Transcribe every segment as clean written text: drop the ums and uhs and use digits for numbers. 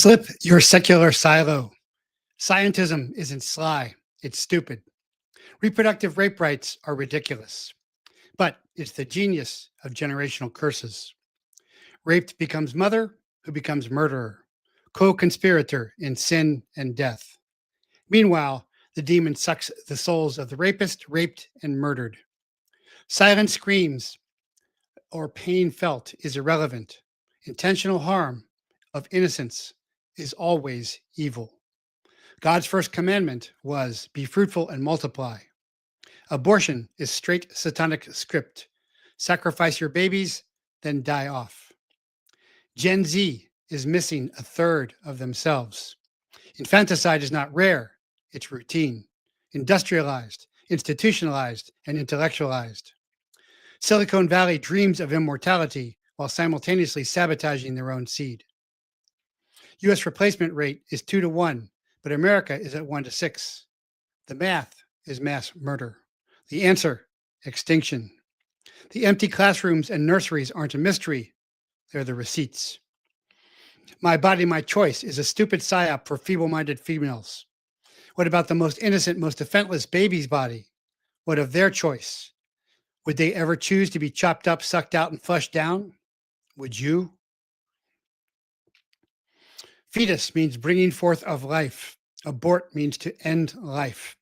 Slip your secular silo. Scientism isn't sly, it's stupid. Reproductive rape rights are ridiculous, but it's the genius of generational curses. Raped becomes mother, who becomes murderer, co conspirator in sin and death. Meanwhile, the demon sucks the souls of the rapist, raped, and murdered. Silent screams or pain felt is irrelevant. Intentional harm of innocence is always evil. God's first commandment was be fruitful and multiply. Abortion is straight satanic script. Sacrifice your babies, then die off. Gen Z is missing a third of themselves. Infanticide is not rare, it's routine, industrialized, institutionalized, and intellectualized. Silicon Valley dreams of immortality while simultaneously sabotaging their own seed. US replacement rate is 2 to 1, but America is at 1 to 6. The math is mass murder. The answer, extinction. The empty classrooms and nurseries aren't a mystery, they're the receipts. My body, my choice is a stupid psyop for feeble-minded females. What about the most innocent, most defenseless baby's body? What of their choice? Would they ever choose to be chopped up, sucked out, and flushed down? Would you? Fetus means bringing forth of life. Abort means to end life.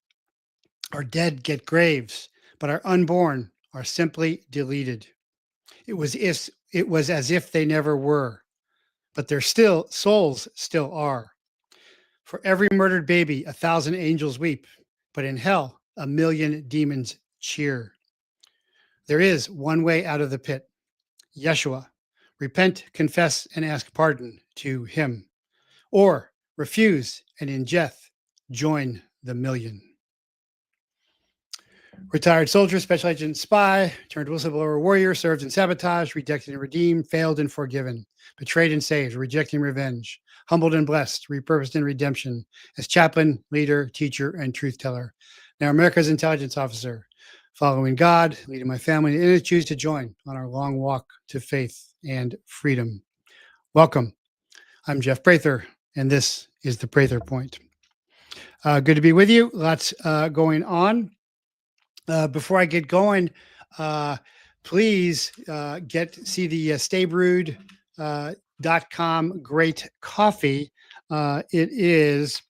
Our dead get graves, but our unborn are simply deleted. It was as if they never were, but their souls still are. For every murdered baby, 1,000 angels weep, but in hell, 1,000,000 demons cheer. There is one way out of the pit. Yeshua. Repent, confess, and ask pardon to him. Or refuse and in death join the million. Retired soldier, special agent, spy, turned whistleblower warrior, served in sabotage, rejected and redeemed, failed and forgiven, betrayed and saved, rejecting revenge, humbled and blessed, repurposed in redemption, as chaplain, leader, teacher, and truth teller. Now America's intelligence officer, following God, leading my family, and I choose to join on our long walk to faith and freedom. Welcome. I'm Jeff Prather, and this is the Prather Point. Good to be with you. Lots going on. Before I get going, please see the staybrewed.com great coffee. It is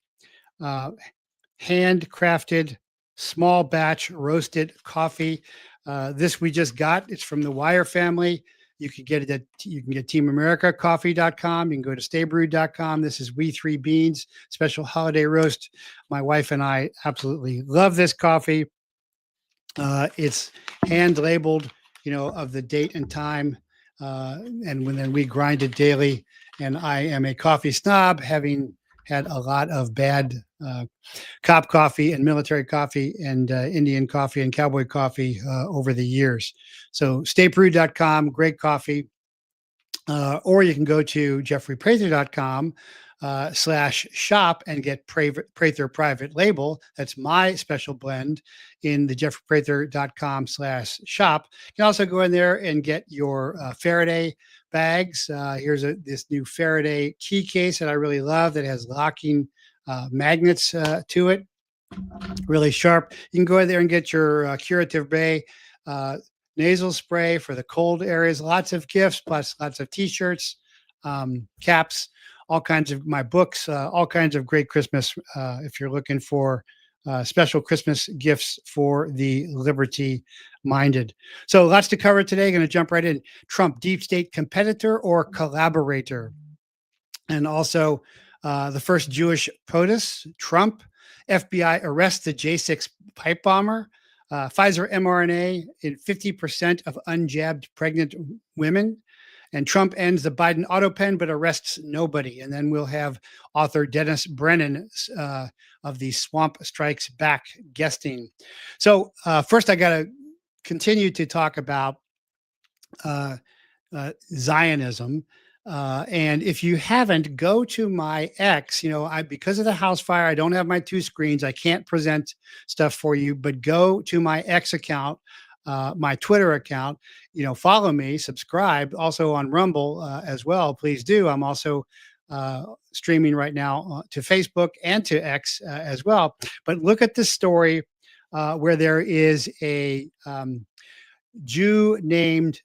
handcrafted, small batch roasted coffee. This we just got. It's from the Wire family. You can get it you can get teamamericacoffe.com. You can go to staybrewed.com. This is We Three Beans, special holiday roast. My wife and I absolutely love this coffee. It's hand labeled, of the date and time. And then we grind it daily. And I am a coffee snob, having had a lot of bad cop coffee and military coffee and Indian coffee and cowboy coffee over the years. So staybrewed.com, great coffee. Or you can go to jeffreyprather.com /shop and get Prather private label. That's my special blend in the jeffreyprather.com /shop. You can also go in there and get your Faraday bags. Here's this new Faraday key case that I really love that has locking magnets to it. Really sharp. You can go in there and get your Curative Bay nasal spray for the cold areas. Lots of gifts, plus lots of t-shirts, caps, all kinds of my books, all kinds of great Christmas if you're looking for special Christmas gifts for the liberty minded. So lots to cover today. Going to jump right in. Trump, deep state competitor or collaborator? And also the first Jewish POTUS, Trump. FBI arrests the J6 pipe bomber. PFIZER mRNA in 50% of unjabbed pregnant women. And Trump ends the Biden auto pen, but arrests nobody. And then we'll have author Dennis Brennan of the Swamp Strikes Back guesting. So first, I got to continue to talk about Zionism. And if you haven't, go to my X. Because of the house fire, I don't have my two screens. I can't present stuff for you, but go to my X account, my Twitter account, follow me, subscribe, also on Rumble as well. Please do. I'm also streaming right now to Facebook and to X as well. But look at the story where there is a Jew named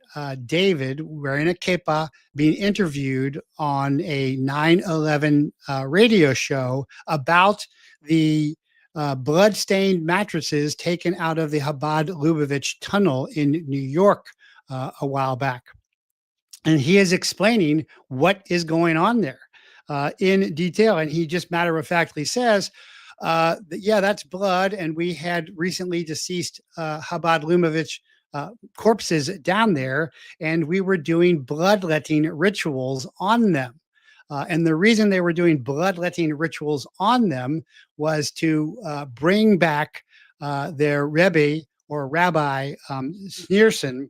David wearing a kippah being interviewed on a 9/11 radio show about the blood-stained mattresses taken out of the Chabad Lubavitch tunnel in New York a while back. And he is explaining what is going on there in detail. And he just matter-of-factly says, yeah, that's blood. And we had recently deceased Chabad Lubavitch corpses down there, and we were doing bloodletting rituals on them. And the reason they were doing bloodletting rituals on them was to bring back their Rebbe or Rabbi Sneerson,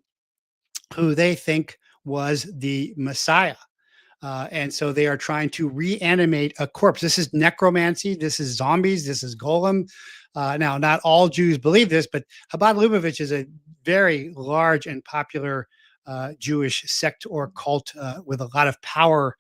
who they think was the Messiah. And so they are trying to reanimate a corpse. This is necromancy. This is zombies. This is golem. Now, not all Jews believe this, but Chabad Lubavitch is a very large and popular Jewish sect or cult with a lot of power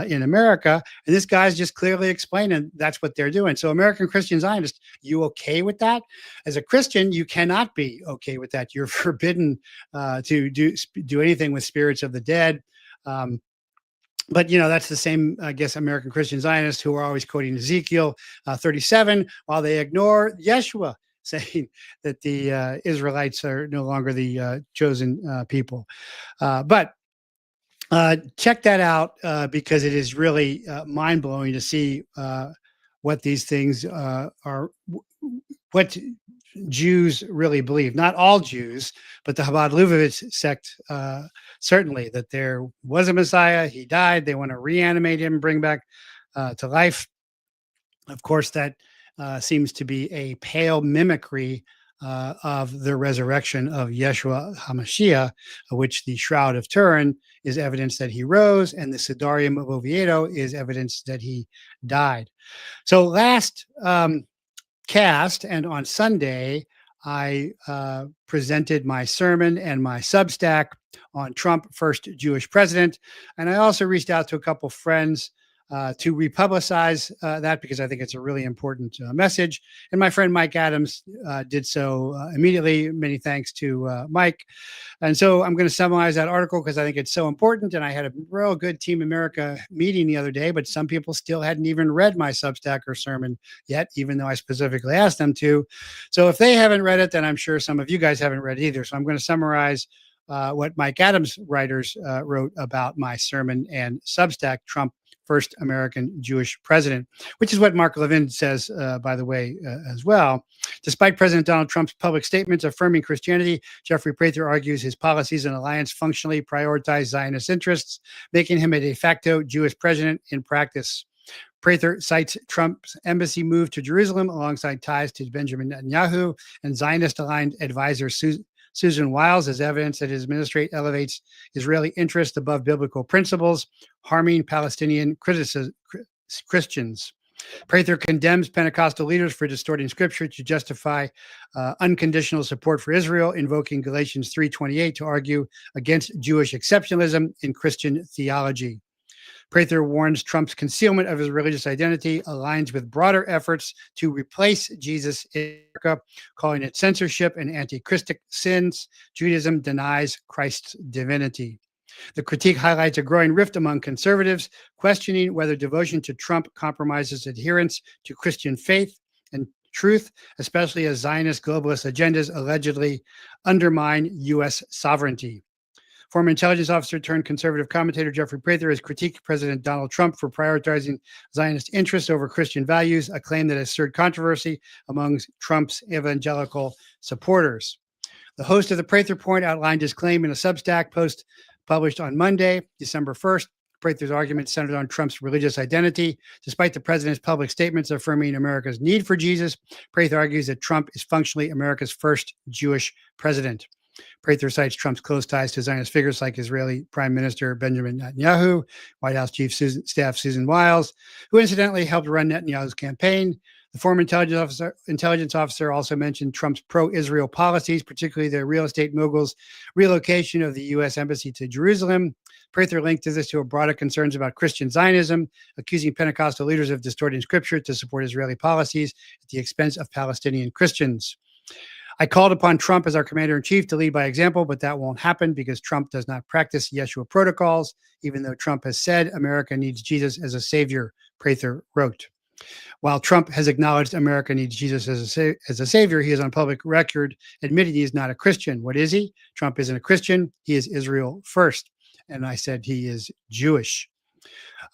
in America. And this guy's just clearly explaining that's what they're doing. So American Christian Zionists, you okay with that? As a Christian, you cannot be okay with that. You're forbidden to do anything with spirits of the dead. But, you know, that's the same, I guess, American Christian Zionists who are always quoting Ezekiel 37 while they ignore Yeshua, saying that the Israelites are no longer the chosen people. But check that out because it is really mind-blowing to see what these things are, what Jews really believe. Not all Jews, but the Chabad Lubavitch sect, certainly, that there was a Messiah. He died. They want to reanimate him, bring back to life. Of course, that seems to be a pale mimicry of the resurrection of Yeshua HaMashiach, which the Shroud of Turin is evidence that he rose, and the Sidarium of Oviedo is evidence that he died. So last cast, and on Sunday, I presented my sermon and my Substack on Trump, first Jewish president. And I also reached out to a couple friends to republicize that because I think it's a really important message. And my friend Mike Adams did so immediately. Many thanks to Mike. And so I'm going to summarize that article because I think it's so important. And I had a real good Team America meeting the other day, but some people still hadn't even read my Substack or sermon yet, even though I specifically asked them to. So if they haven't read it, then I'm sure some of you guys haven't read it either. So I'm going to summarize what Mike Adams' writers wrote about my sermon and Substack, Trump, first American Jewish president, which is what Mark Levin says, by the way, as well. Despite President Donald Trump's public statements affirming Christianity, Jeffrey Prather argues his policies and alliance functionally prioritize Zionist interests, making him a de facto Jewish president in practice. Prather cites Trump's embassy move to Jerusalem alongside ties to Benjamin Netanyahu and Zionist-aligned advisor Susan Wiles as evidence that his administration elevates Israeli interests above biblical principles, harming Palestinian Christians. Prather condemns Pentecostal leaders for distorting scripture to justify unconditional support for Israel, invoking Galatians 3:28 to argue against Jewish exceptionalism in Christian theology. Prather warns Trump's concealment of his religious identity aligns with broader efforts to replace Jesus in America, calling it censorship and anti-Christic sins. Judaism denies Christ's divinity. The critique highlights a growing rift among conservatives, questioning whether devotion to Trump compromises adherence to Christian faith and truth, especially as Zionist globalist agendas allegedly undermine U.S. sovereignty. Former intelligence officer turned conservative commentator Jeffrey Prather has critiqued President Donald Trump for prioritizing Zionist interests over Christian values, a claim that has stirred controversy among Trump's evangelical supporters. The host of the Prather Point outlined his claim in a Substack post published on Monday, December 1st. Prather's argument centered on Trump's religious identity. Despite the president's public statements affirming America's need for Jesus, Prather argues that Trump is functionally America's first Jewish president. Prather cites Trump's close ties to Zionist figures like Israeli Prime Minister Benjamin Netanyahu, White House Chief Staff Susan Wiles, who incidentally helped run Netanyahu's campaign. The former intelligence officer also mentioned Trump's pro-Israel policies, particularly the real estate mogul's relocation of the U.S. Embassy to Jerusalem. Prather linked this to a broader concerns about Christian Zionism, accusing Pentecostal leaders of distorting scripture to support Israeli policies at the expense of Palestinian Christians. I called upon Trump as our commander-in-chief to lead by example, but that won't happen because Trump does not practice Yeshua protocols, even though Trump has said America needs Jesus as a savior, Prather wrote. While Trump has acknowledged America needs Jesus as a savior, he is on public record admitting he is not a Christian. What is he? Trump isn't a Christian. He is Israel first. And I said he is Jewish.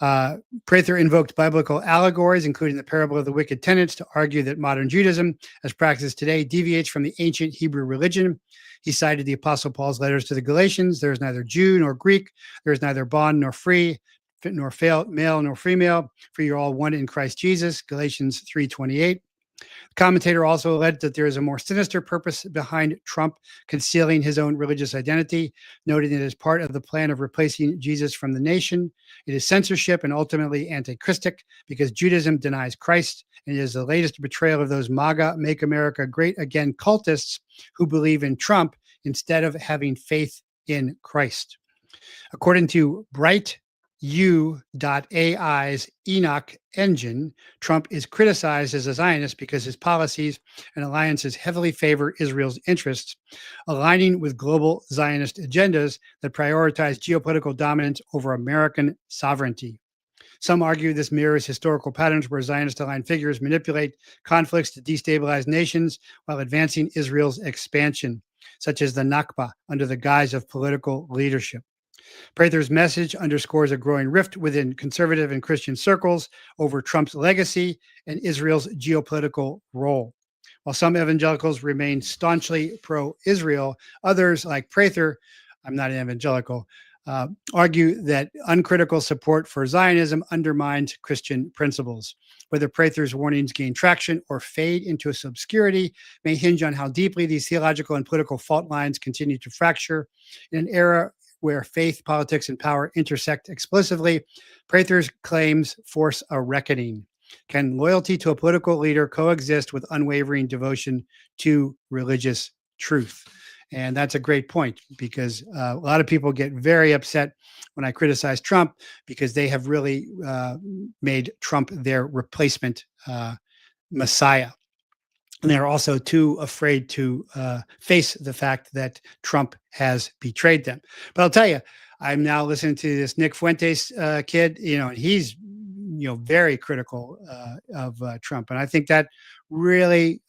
Prather invoked biblical allegories, including the parable of the wicked tenants, to argue that modern Judaism, as practiced today, deviates from the ancient Hebrew religion. He cited the Apostle Paul's letters to the Galatians. There is neither Jew nor Greek. There is neither bond nor free, nor male nor female, for you're all one in Christ Jesus, Galatians 3:28. The commentator also alleged that there is a more sinister purpose behind Trump concealing his own religious identity, noting that as part of the plan of replacing Jesus from the nation, it is censorship and ultimately anti-Christic because Judaism denies Christ, and it is the latest betrayal of those MAGA, Make America Great Again cultists who believe in Trump instead of having faith in Christ. According to BrightU.AI's Enoch engine, Trump is criticized as a Zionist because his policies and alliances heavily favor Israel's interests, aligning with global Zionist agendas that prioritize geopolitical dominance over American sovereignty. Some argue this mirrors historical patterns where Zionist-aligned figures manipulate conflicts to destabilize nations while advancing Israel's expansion, such as the Nakba under the guise of political leadership. Prather's message underscores a growing rift within conservative and Christian circles over Trump's legacy and Israel's geopolitical role. While some evangelicals remain staunchly pro-Israel, others, like Prather, I'm not an evangelical, argue that uncritical support for Zionism undermines Christian principles. Whether Prather's warnings gain traction or fade into obscurity may hinge on how deeply these theological and political fault lines continue to fracture. In an era where faith, politics, and power intersect explosively, Prather's claims force a reckoning. Can loyalty to a political leader coexist with unwavering devotion to religious truth? And that's a great point because a lot of people get very upset when I criticize Trump because they have really made Trump their replacement Messiah. And they're also too afraid to face the fact that Trump has betrayed them. But I'll tell you, I'm now listening to this Nick Fuentes kid, and he's, very critical of Trump. And I think that really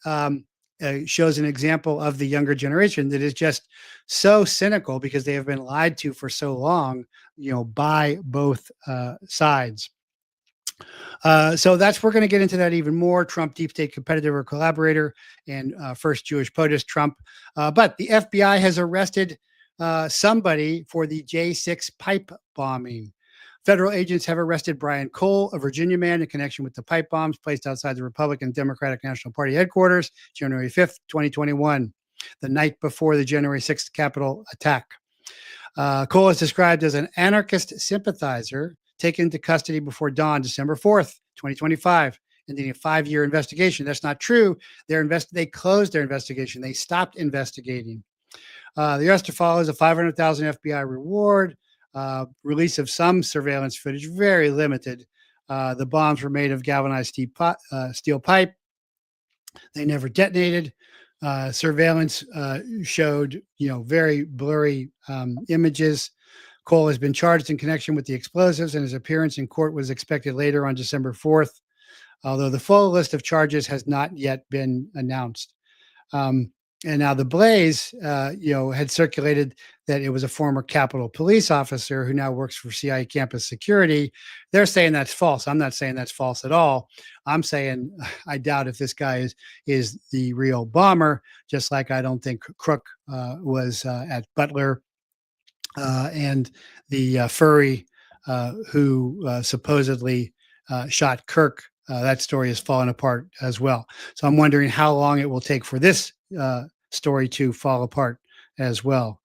shows an example of the younger generation that is just so cynical because they have been lied to for so long, by both sides. So we're going to get into that even more. Trump, deep state competitor or collaborator, and first Jewish POTUS Trump. But the FBI has arrested somebody for the J6 pipe bombing. Federal agents have arrested Brian Cole, a Virginia man, in connection with the pipe bombs placed outside the Republican Democratic National Party headquarters, January 5th, 2021, the night before the January 6th Capitol attack. Cole is described as an anarchist sympathizer taken into custody before dawn, December 4th, 2025, ending a 5-year investigation. That's not true. They closed their investigation. They stopped investigating. The arrest follows a $500,000 FBI reward, release of some surveillance footage, very limited. The bombs were made of galvanized steel pipe. They never detonated. Surveillance showed, very blurry images. Cole has been charged in connection with the explosives, and his appearance in court was expected later on December 4th, although the full list of charges has not yet been announced. And now the Blaze, had circulated that it was a former Capitol police officer who now works for CIA campus security. They're saying that's false. I'm not saying that's false at all. I'm saying I doubt if this guy is the real bomber, just like I don't think Crook was at Butler. And the furry who supposedly shot Kirk, that story has fallen apart as well. So I'm wondering how long it will take for this story to fall apart as well.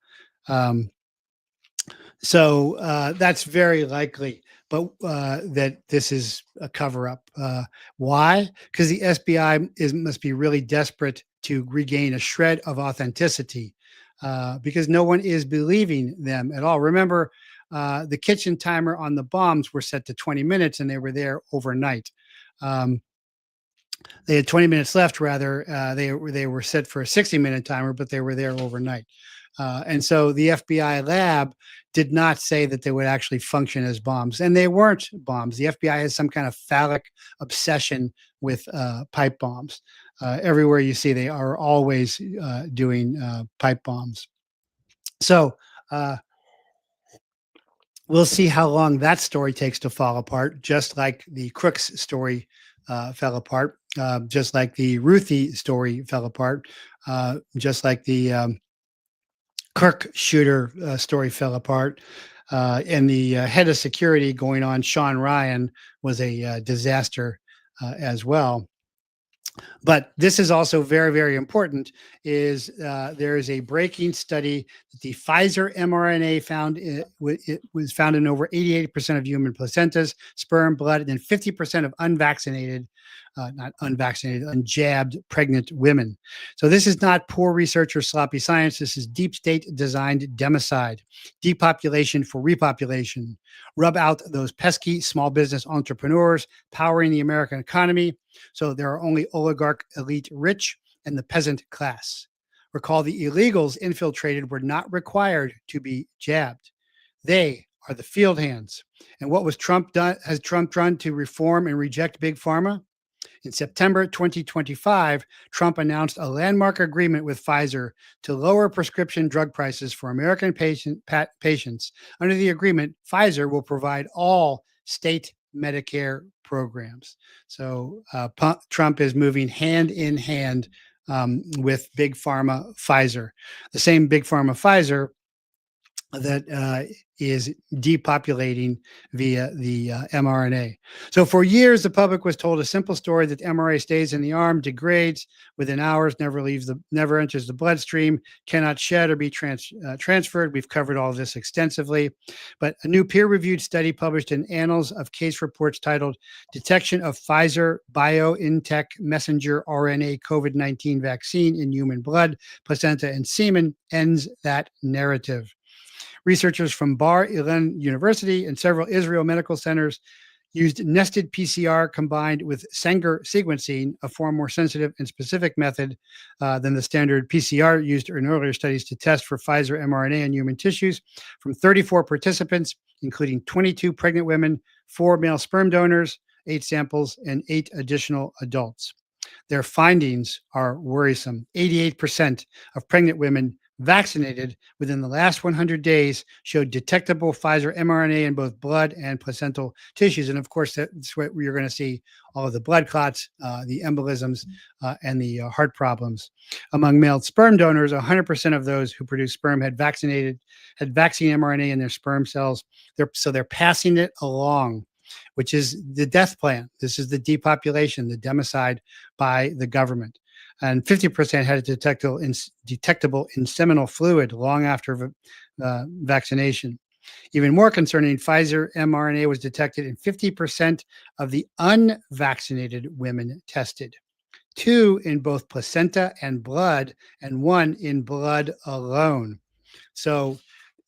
So that's very likely, but that this is a cover-up. Why? Because the FBI must be really desperate to regain a shred of authenticity. Because no one is believing them at all. Remember, the kitchen timer on the bombs were set to 20 minutes and they were there overnight. They had 20 minutes left, rather. They were set for a 60-minute timer, but they were there overnight. And so the FBI lab did not say that they would actually function as bombs, and they weren't bombs. The FBI has some kind of phallic obsession with pipe bombs. Everywhere you see, they are always doing pipe bombs. So we'll see how long that story takes to fall apart, just like the Crooks story fell apart, just like the Ruthie story fell apart, just like the Kirk shooter story fell apart. And the head of security going on, Sean Ryan, was a disaster as well. But this is also very, very important, is there is a breaking study that the PFIZER mRNA found, it was found in over 88% of human placentas, sperm, blood, and 50% of unvaccinated, not unvaccinated, unjabbed pregnant women. So this is not poor research or sloppy science. This is deep state designed democide, depopulation for repopulation. Rub out those pesky small business entrepreneurs powering the American economy. So there are only oligarch elite rich and the peasant class. Recall the illegals infiltrated were not required to be jabbed. They are the field hands. And what was Trump done? Has Trump done to reform and reject big pharma? In September 2025, Trump announced a landmark agreement with Pfizer to lower prescription drug prices for American patients. Under the agreement, Pfizer will provide all state Medicare programs. So Trump is moving hand in hand with Big Pharma Pfizer, the same Big Pharma Pfizer that is depopulating via the mRNA. So for years, the public was told a simple story that mRNA stays in the arm, degrades within hours, never enters the bloodstream, cannot shed or be transferred. We've covered all of this extensively. But a new peer-reviewed study published in Annals of Case Reports titled "Detection of Pfizer BioNTech Messenger RNA COVID-19 Vaccine in Human Blood, Placenta, and Semen" ends that narrative. Researchers from Bar Ilan University and several Israel medical centers used nested PCR combined with Sanger sequencing, a far more sensitive and specific method than the standard PCR used in earlier studies to test for Pfizer mRNA in human tissues, from 34 participants, including 22 pregnant women, 4 male sperm donors, 8 samples, and 8 additional adults. Their findings are worrisome. 88% of pregnant women vaccinated within the last 100 days showed detectable Pfizer mRNA in both blood and placental tissues. And of course, that's what you're going to see all of the blood clots, the embolisms, and the heart problems. Among male sperm donors, 100% of those who produced sperm had vaccine mRNA in their sperm cells. So they're passing it along, which is the death plan. This is the depopulation, the democide by the government. And 50% had it detectable in seminal fluid long after vaccination. Even more concerning, Pfizer mRNA was detected in 50% of the unvaccinated women tested, 2 in both placenta and blood, and 1 in blood alone. So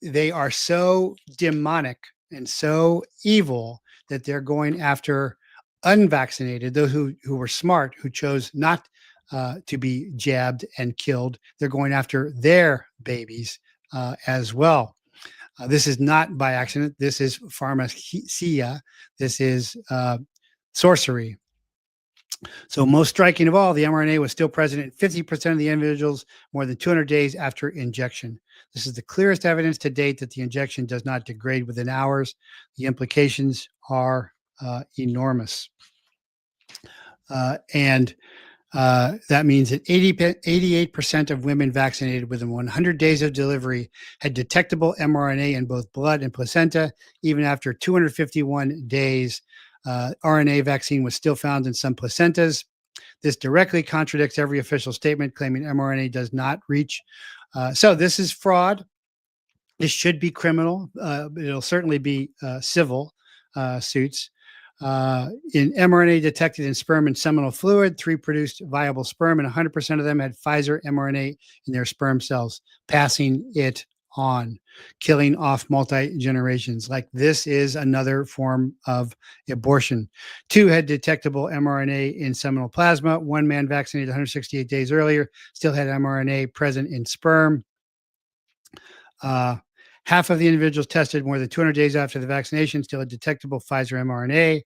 they are so demonic and so evil that they're going after unvaccinated, those who were smart, who chose not to be jabbed and killed. They're going after their babies as well. This is not by accident. This is pharmacia. This is sorcery. So most striking of all, the mRNA was still present in 50% of the individuals more than 200 days after injection. This is the clearest evidence to date that the injection does not degrade within hours. The implications are enormous. And that means that 88% of women vaccinated within 100 days of delivery had detectable mRNA in both blood and placenta. Even after 251 days, RNA vaccine was still found in some placentas. This directly contradicts every official statement claiming mRNA does not reach. So this is fraud. This should be criminal. It'll certainly be civil suits. In mRNA detected in sperm and seminal fluid, 3 produced viable sperm, and 100% of them had Pfizer mRNA in their sperm cells, passing it on, killing off multi-generations. Like, this is another form of abortion. 2 had detectable mRNA in seminal plasma. 1 man vaccinated 168 days earlier still had mRNA present in sperm. Half of the individuals tested more than 200 days after the vaccination still had detectable Pfizer mRNA.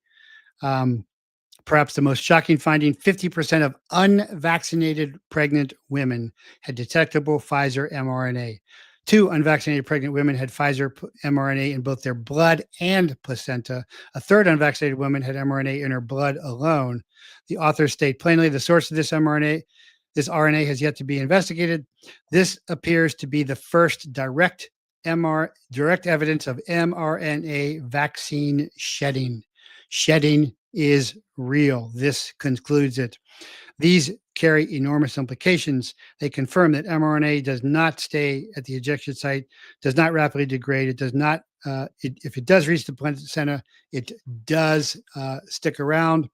Perhaps the most shocking finding, 50% of unvaccinated pregnant women had detectable Pfizer mRNA. 2 unvaccinated pregnant women had Pfizer mRNA in both their blood and placenta. A third unvaccinated woman had mRNA in her blood alone. The authors state plainly the source of this RNA has yet to be investigated. This appears to be the first direct evidence of mRNA vaccine shedding. Shedding is real. This concludes it. These carry enormous implications. They confirm that mRNA does not stay at the ejection site, does not rapidly degrade. It does not, if it does reach the placenta, it does stick around.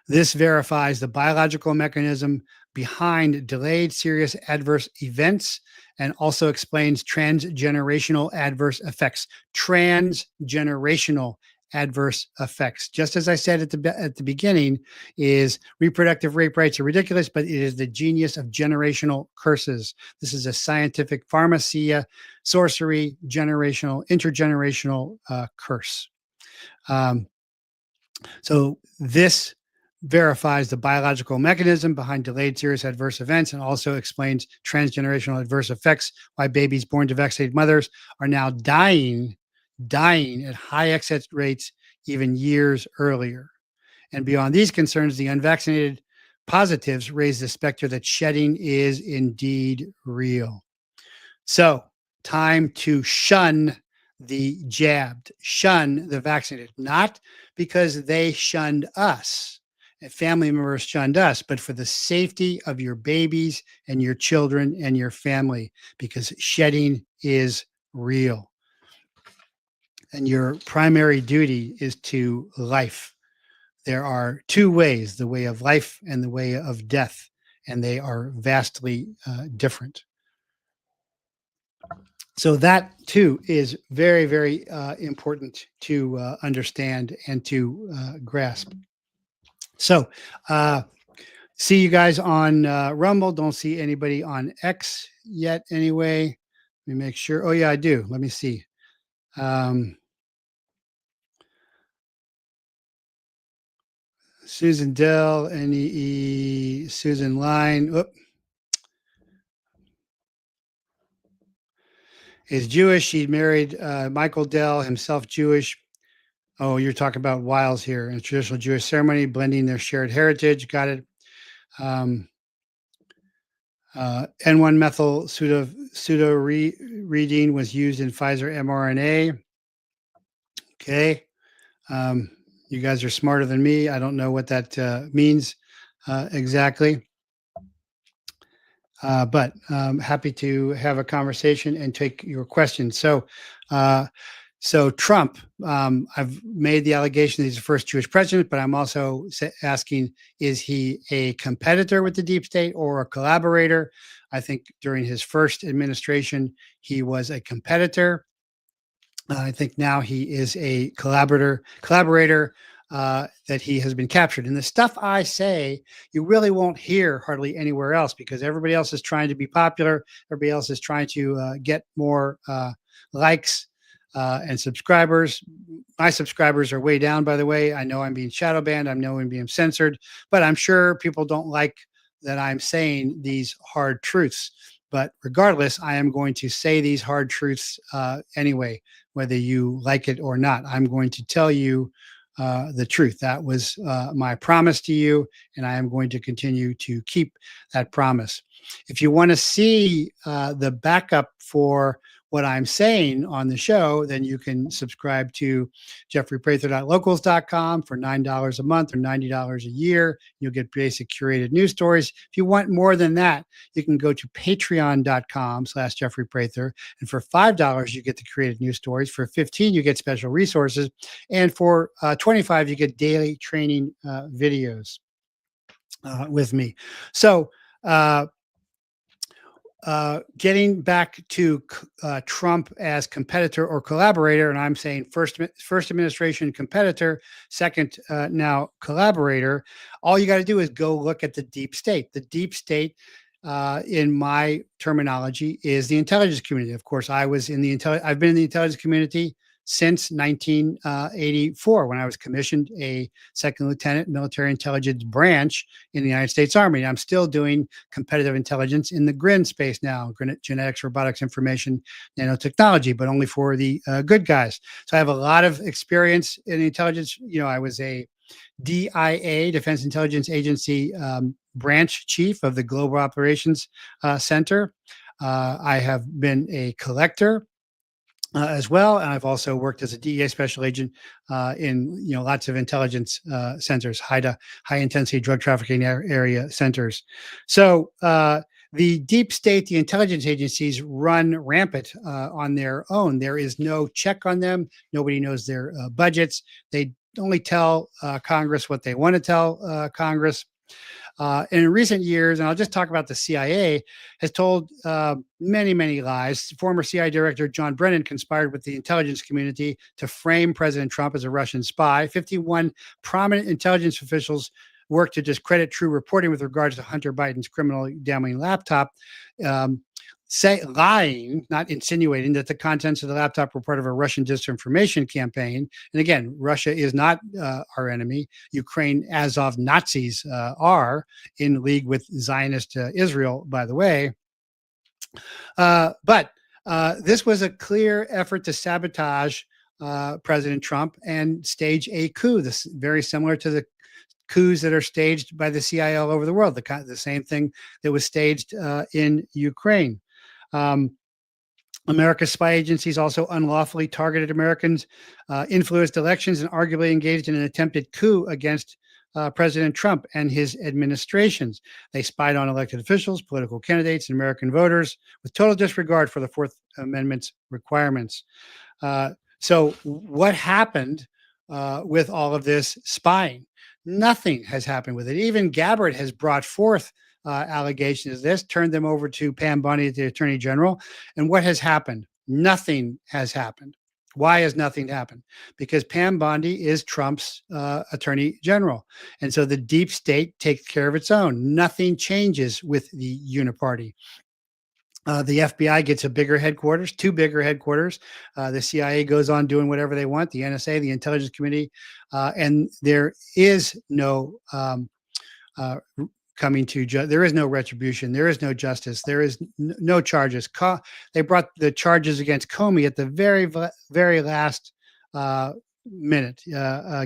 This verifies the biological mechanism behind delayed serious adverse events and also explains transgenerational adverse effects. Transgenerational adverse effects. Just as I said at the beginning, is reproductive rape rights are ridiculous, but it is the genius of generational curses. This is a scientific pharmacia, sorcery, intergenerational curse. So this verifies the biological mechanism behind delayed serious adverse events and also explains transgenerational adverse effects, why babies born to vaccinated mothers are now dying at high excess rates even years earlier. And beyond these concerns, the unvaccinated positives raise the specter that shedding is indeed real. So, time to shun the jabbed, shun the vaccinated, not because they shunned us, and family members shunned us, but for the safety of your babies and your children and your family, because shedding is real. And your primary duty is to life. There are 2 ways, the way of life and the way of death, and they are vastly different. So that too is very, very important to understand and to grasp. So see you guys on Rumble. Don't see anybody on X yet anyway. Let me make sure. Oh yeah, I do. Let me see. Susan Dell, NEE, Susan Line. Oop. Is Jewish. She married Michael Dell, himself Jewish. Oh, you're talking about Wiles here in a traditional Jewish ceremony, blending their shared heritage. Got it. N1 methyl pseudoreadine was used in Pfizer mRNA. Okay. You guys are smarter than me. I don't know what that means exactly. But happy to have a conversation and take your questions. So Trump, I've made the allegation that he's the first Jewish president, but I'm also asking, is he a competitor with the deep state or a collaborator? I think during his first administration, he was a competitor. I think now he is a collaborator that he has been captured. And the stuff I say, you really won't hear hardly anywhere else because everybody else is trying to be popular. Everybody else is trying to get more likes and subscribers. My subscribers are way down, by the way. I know I'm being shadow banned. I know I'm being censored, but I'm sure people don't like that I'm saying these hard truths. But regardless, I am going to say these hard truths anyway, whether you like it or not. I'm going to tell you the truth. That was my promise to you, and I am going to continue to keep that promise. If you want to see the backup for what I'm saying on the show, then you can subscribe to jeffreyprather.locals.com for $9 a month or $90 a year. You'll get basic curated news stories. If you want more than that, you can go to patreon.com/jeffreyprather. And for $5, you get the created news stories. For $15, you get special resources. And for $25, you get daily training videos with me. So, getting back to Trump as competitor or collaborator, and I'm saying first administration competitor, second now collaborator. All you got to do is go look at the deep state. The deep state, in my terminology, is the intelligence community. Of course, I was in the I've been in the intelligence community since 1984 when I was commissioned a second lieutenant military intelligence branch in the United States Army. I'm still doing competitive intelligence in the GRIN space now, genetics, robotics, information, nanotechnology, but only for the good guys. So I have a lot of experience in intelligence. I was a DIA, Defense Intelligence Agency, branch chief of the Global Operations Center. I have been a collector as well, and I've also worked as a DEA special agent in lots of intelligence centers, high intensity drug trafficking area centers. So the deep state, the intelligence agencies run rampant on their own. There is no check on them. Nobody knows their budgets. They only tell Congress what they want to tell Congress. And in recent years, and I'll just talk about the CIA, has told many, many lies. Former CIA Director John Brennan conspired with the intelligence community to frame President Trump as a Russian spy. 51 prominent intelligence officials worked to discredit true reporting with regards to Hunter Biden's criminally damning laptop. Lying, not insinuating, that the contents of the laptop were part of a Russian disinformation campaign. And again, Russia is not our enemy. Ukraine, as of Nazis, are in league with Zionist Israel, by the way. But this was a clear effort to sabotage President Trump and stage a coup. This very similar to the coups that are staged by the CIA all over the world. The same thing that was staged in Ukraine. America's spy agencies also unlawfully targeted Americans, influenced elections, and arguably engaged in an attempted coup against President Trump and his administrations. They spied on elected officials, political candidates, and American voters with total disregard for the Fourth Amendment's requirements. So what happened with all of this spying? Nothing has happened with it. Even Gabbard has brought forth allegations of this, turned them over to Pam Bondi, the Attorney General. And what has happened? Nothing has happened. Why has nothing happened? Because Pam Bondi is Trump's Attorney General. And so the deep state takes care of its own. Nothing changes with the uniparty. The FBI gets two bigger headquarters. The CIA goes on doing whatever they want, the NSA, the intelligence committee, and there is no there is no retribution. There is no justice. There is no charges. They brought the charges against Comey at the very, very last minute.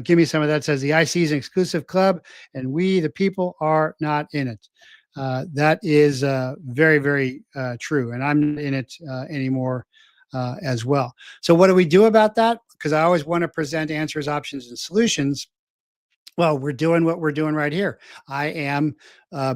Give me some of that. Says the IC is an exclusive club and we, the people, are not in it. That is very, very true. And I'm not in it anymore as well. So what do we do about that? Because I always want to present answers, options, and solutions. Well, we're doing what we're doing right here. I am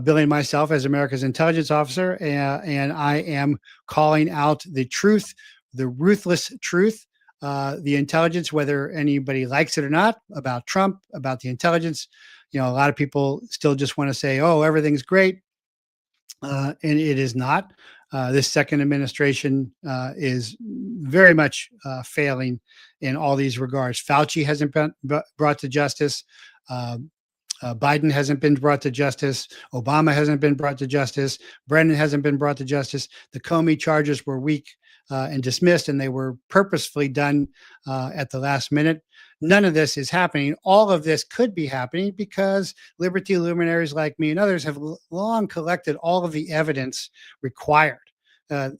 billing myself as America's intelligence officer, and I am calling out the truth, the ruthless truth, the intelligence, whether anybody likes it or not, about Trump, about the intelligence. A lot of people still just want to say, oh, everything's great. And it is not. This second administration is very much failing in all these regards. Fauci hasn't been brought to justice. Biden hasn't been brought to justice. Obama hasn't been brought to justice. Brennan hasn't been brought to justice. The Comey charges were weak and dismissed, and they were purposefully done at the last minute. None of this is happening. All of this could be happening because liberty luminaries like me and others have long collected all of the evidence required. They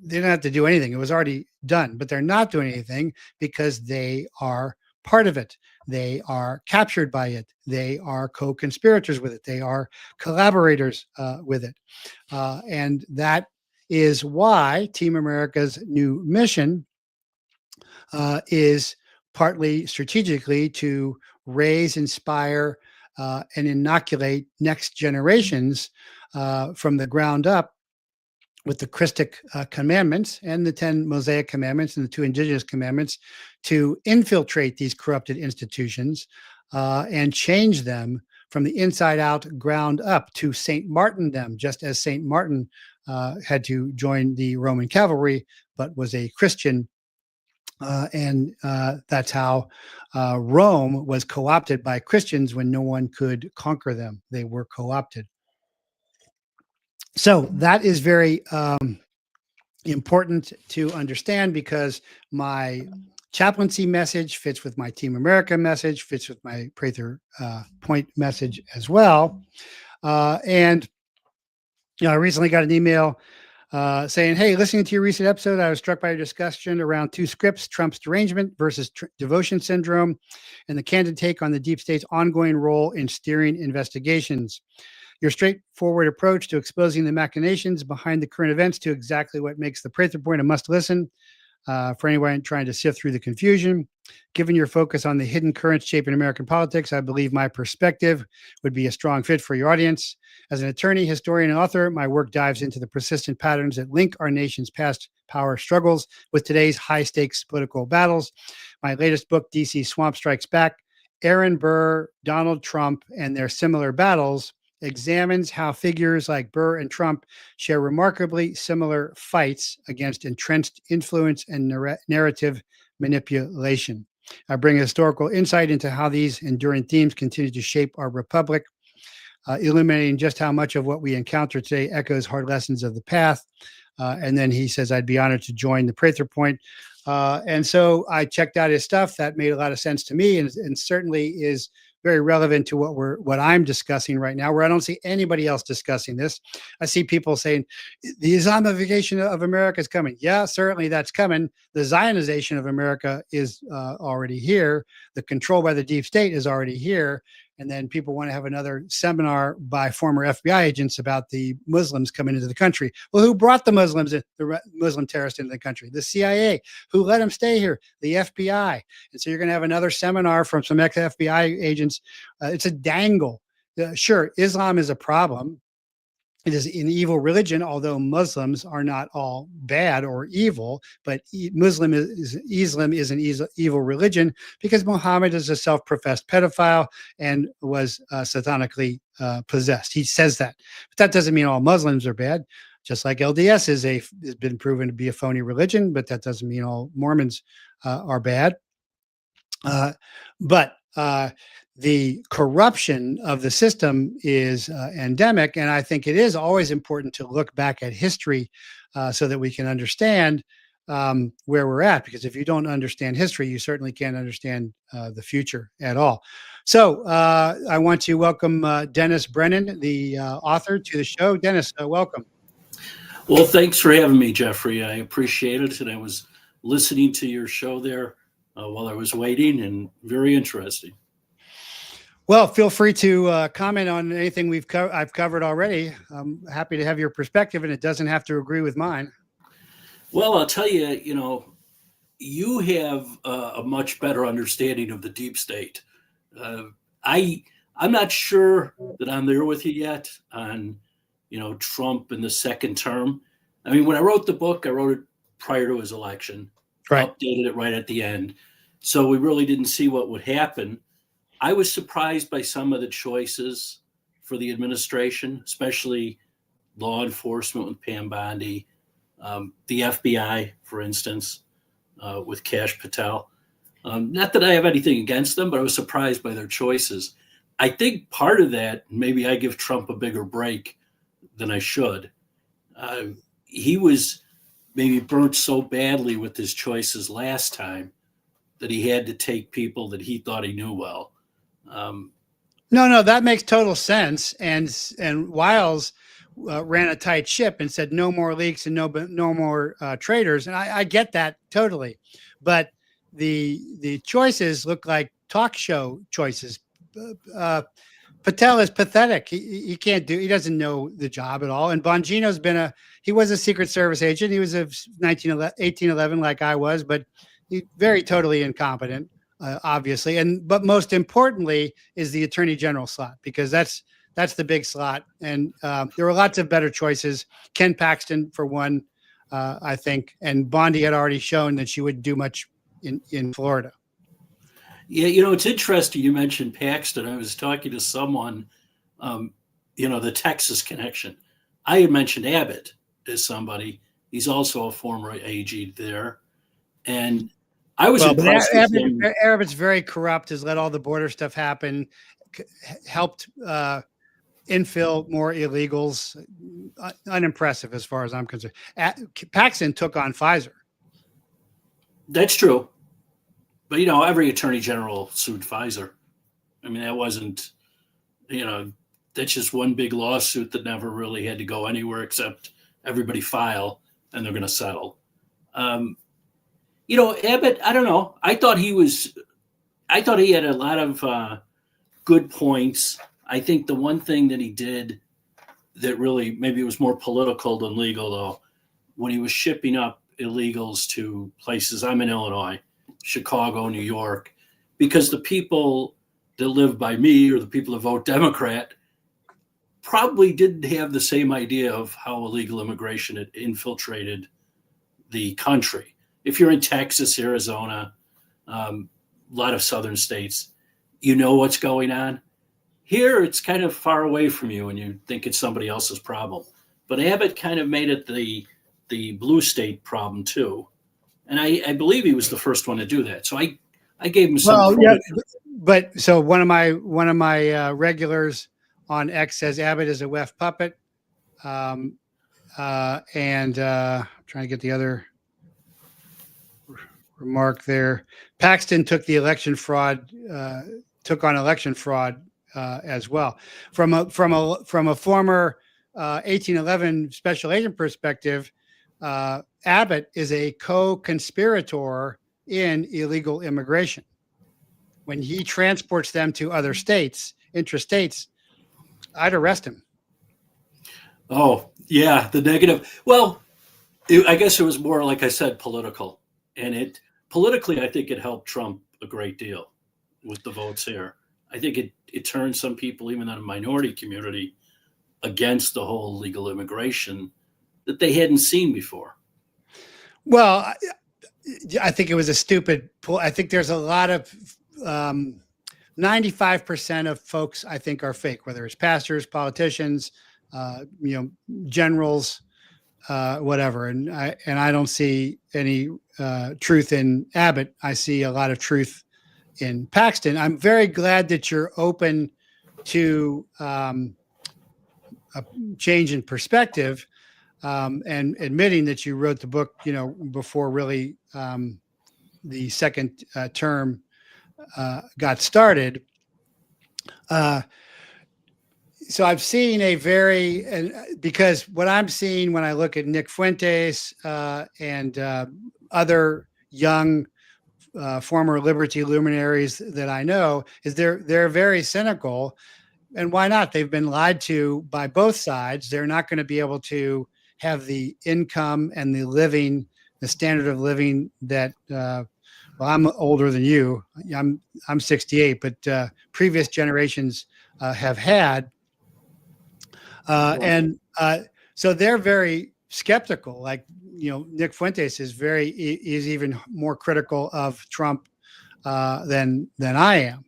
don't have to do anything. It was already done, but they're not doing anything because they are part of it. They are captured by it. They are co-conspirators with it. They are collaborators with it. And that is why Team America's new mission is partly strategically to raise, inspire, and inoculate next generations from the ground up with the Christic commandments and the 10 Mosaic commandments and the 2 indigenous commandments to infiltrate these corrupted institutions and change them from the inside out, ground up, to St. Martin them, just as St. Martin had to join the Roman cavalry, but was a Christian. And that's how Rome was co-opted by Christians when no one could conquer them. They were co-opted. So that is very important to understand, because my chaplaincy message fits with my Team America message, fits with my Prather Point message as well. And I recently got an email saying, hey, listening to your recent episode, I was struck by your discussion around two scripts, Trump's derangement versus devotion syndrome, and the candid take on the deep state's ongoing role in steering investigations. Your straightforward approach to exposing the machinations behind the current events to exactly what makes the Prather Point a must listen for anyone trying to sift through the confusion. Given your focus on the hidden currents shaping American politics, I believe my perspective would be a strong fit for your audience. As an attorney, historian, and author, my work dives into the persistent patterns that link our nation's past power struggles with today's high-stakes political battles. My latest book, DC Swamp Strikes Back, Aaron Burr, Donald Trump, and Their Similar Battles, examines how figures like Burr and Trump share remarkably similar fights against entrenched influence and narrative manipulation. I bring historical insight into how these enduring themes continue to shape our republic, illuminating just how much of what we encounter today echoes hard lessons of the past. And then he says, I'd be honored to join the Prather Point. And so I checked out his stuff. That made a lot of sense to me, and certainly is very relevant to what I'm discussing right now, where I don't see anybody else discussing this. I see people saying the Islamification of America is coming. Yeah, certainly that's coming. The Zionization of America is already here. The control by the deep state is already here. And then people want to have another seminar by former FBI agents about the Muslims coming into the country. Well, who brought the Muslims, the Muslim terrorists into the country? The CIA. Who let them stay here? The FBI. And so you're going to have another seminar from some ex-FBI agents. It's a dangle. Sure, Islam is a problem. It is an evil religion, although Muslims are not all bad or evil, but Islam is an evil religion because Muhammad is a self-professed pedophile and was satanically possessed. He says that, but that doesn't mean all Muslims are bad. Just like LDS has been proven to be a phony religion, but that doesn't mean all Mormons are bad. But the corruption of the system is endemic. And I think it is always important to look back at history so that we can understand where we're at. Because if you don't understand history, you certainly can't understand the future at all. So I want to welcome Dennis Brennan, the author, to the show. Dennis, welcome. Well, thanks for having me, Jeffrey. I appreciate it. And I was listening to your show there while I was waiting, and very interesting. Well, feel free to comment on anything I've covered already. I'm happy to have your perspective, and it doesn't have to agree with mine. Well, I'll tell you, you have a much better understanding of the deep state. I'm not sure that I'm there with you yet on, Trump in the second term. I mean, when I wrote the book, I wrote it prior to his election, right. Updated it right at the end. So we really didn't see what would happen. I was surprised by some of the choices for the administration, especially law enforcement with Pam Bondi, the FBI, for instance, with Kash Patel. Not that I have anything against them, but I was surprised by their choices. I think part of that, maybe I give Trump a bigger break than I should. He was maybe burnt so badly with his choices last time that he had to take people that he thought he knew well. No, that makes total sense. And Wiles ran a tight ship and said no more leaks and no more traitors. And I get that totally, but the choices look like talk show choices. Patel is pathetic. He doesn't know the job at all. And Bongino's he was a Secret Service agent. He was a 1811 like I was, but he's very totally incompetent. Obviously, but most importantly is the Attorney General slot, because that's the big slot. And there were lots of better choices. Ken Paxton, for one, I think, and Bondi had already shown that she wouldn't do much in Florida. Yeah, it's interesting you mentioned Paxton. I was talking to someone, the Texas connection. I had mentioned Abbott, as somebody. He's also a former AG there. And I was Well, but impressed with him. Abbott's very corrupt, has let all the border stuff happen, helped infill more illegals. Unimpressive as far as I'm concerned. Paxton took on PFIZER. That's true. But, you know, every attorney general sued PFIZER. I mean, that wasn't, you know, that's just one big lawsuit that never really had to go anywhere except everybody file and they're going to settle. You know, Abbott, I don't know. I thought he had a lot of good points. I think the one thing that he did that really, maybe it was more political than legal though, when he was shipping up illegals to places, I'm in Illinois, Chicago, New York, because the people that live by me or the people that vote Democrat probably didn't have the same idea of how illegal immigration had infiltrated the country. If you're in Texas, Arizona, a lot of southern states, you know what's going on. Here, it's kind of far away from you and you think it's somebody else's problem. But Abbott kind of made it the blue state problem too. And I believe he was the first one to do that. So I gave him some credit. Yeah, but so one of my regulars on X says Abbott is a left puppet. And I'm trying to get the other remark there. Paxton took on election fraud as well. From a former 1811 special agent perspective, Abbott is a co-conspirator in illegal immigration. When he transports them to other states, interstates, I'd arrest him. Oh, yeah, the negative. Well, I guess it was more, like I said, political. And politically, I think it helped Trump a great deal with the votes here. I think it turned some people, even in the minority community, against the whole legal immigration that they hadn't seen before. Well, I think it was a stupid pull. I think there's a lot of 95% of folks I think are fake, whether it's pastors, politicians, generals, whatever. And I don't see any truth in Abbott. I see a lot of truth in Paxton. I'm very glad that you're open to a change in perspective, and admitting that you wrote the book, before really the second term got started. So I've seen because what I'm seeing when I look at Nick Fuentes and other young former liberty luminaries that I know, is they're very cynical. And why not? They've been lied to by both sides. They're not going to be able to have the income and the standard of living that, well, I'm older than you. I'm 68, but previous generations have had. So they're very skeptical. Like, Nick Fuentes is even more critical of Trump than I am.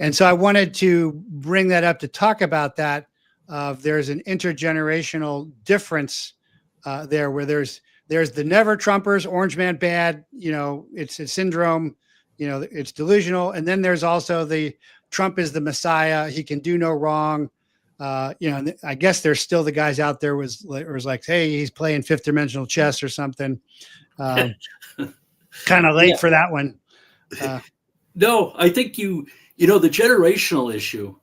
And so I wanted to bring that up to talk about that. There's an intergenerational difference there, where there's the never Trumpers, orange man bad, it's a syndrome, it's delusional. And then there's also the Trump is the Messiah. He can do no wrong. I guess there's still the guys out there was like, hey, he's playing fifth dimensional chess or something. Kind of late for that one. No, I think the generational issue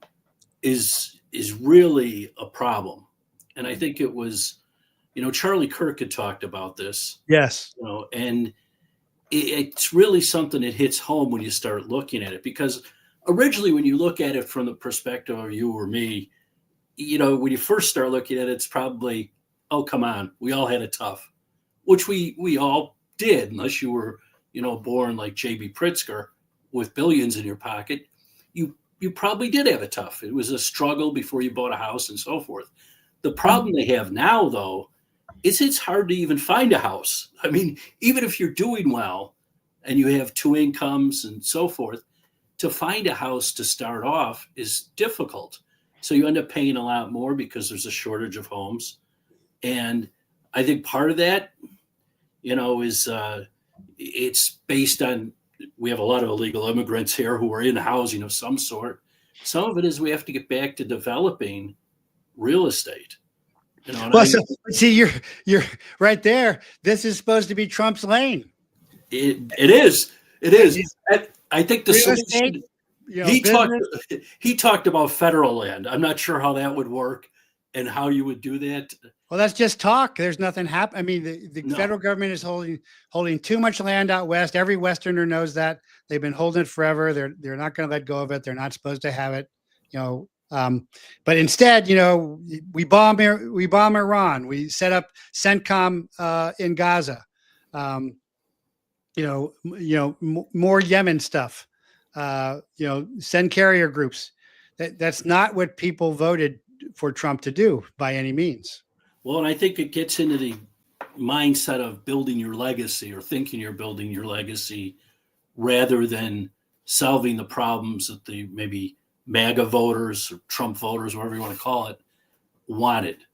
is really a problem. And I think it was, Charlie Kirk had talked about this. Yes. And it's really something that hits home when you start looking at it, because originally when you look at it from the perspective of you or me, when you first start looking at it, it's probably, oh, come on, we all had it tough, which we all did, unless you were, born like J.B. Pritzker with billions in your pocket. You probably did have it tough. It was a struggle before you bought a house and so forth. The problem they have now, though, is it's hard to even find a house. I mean, even if you're doing well and you have two incomes and so forth, to find a house to start off is difficult. So you end up paying a lot more because there's a shortage of homes. And I think part of that, is it's based on, we have a lot of illegal immigrants here who are in housing of some sort. Some of it is we have to get back to developing real estate. Well, so see, you're right there. This is supposed to be Trump's lane. It is. I think the real solution. estate, He talked about federal land. I'm not sure how that would work and how you would do that. Well, that's just talk. There's nothing happening. I mean, the federal government is holding too much land out west. Every Westerner knows that. They've been holding it forever. They're not going to let go of it. They're not supposed to have it. But instead, we bomb Iran. We set up CENTCOM in Gaza. More Yemen stuff. Send carrier groups. That's not what people voted for Trump to do by any means. Well, and I think it gets into the mindset of building your legacy or thinking you're building your legacy rather than solving the problems that the maybe MAGA voters or Trump voters, whatever you want to call it, wanted.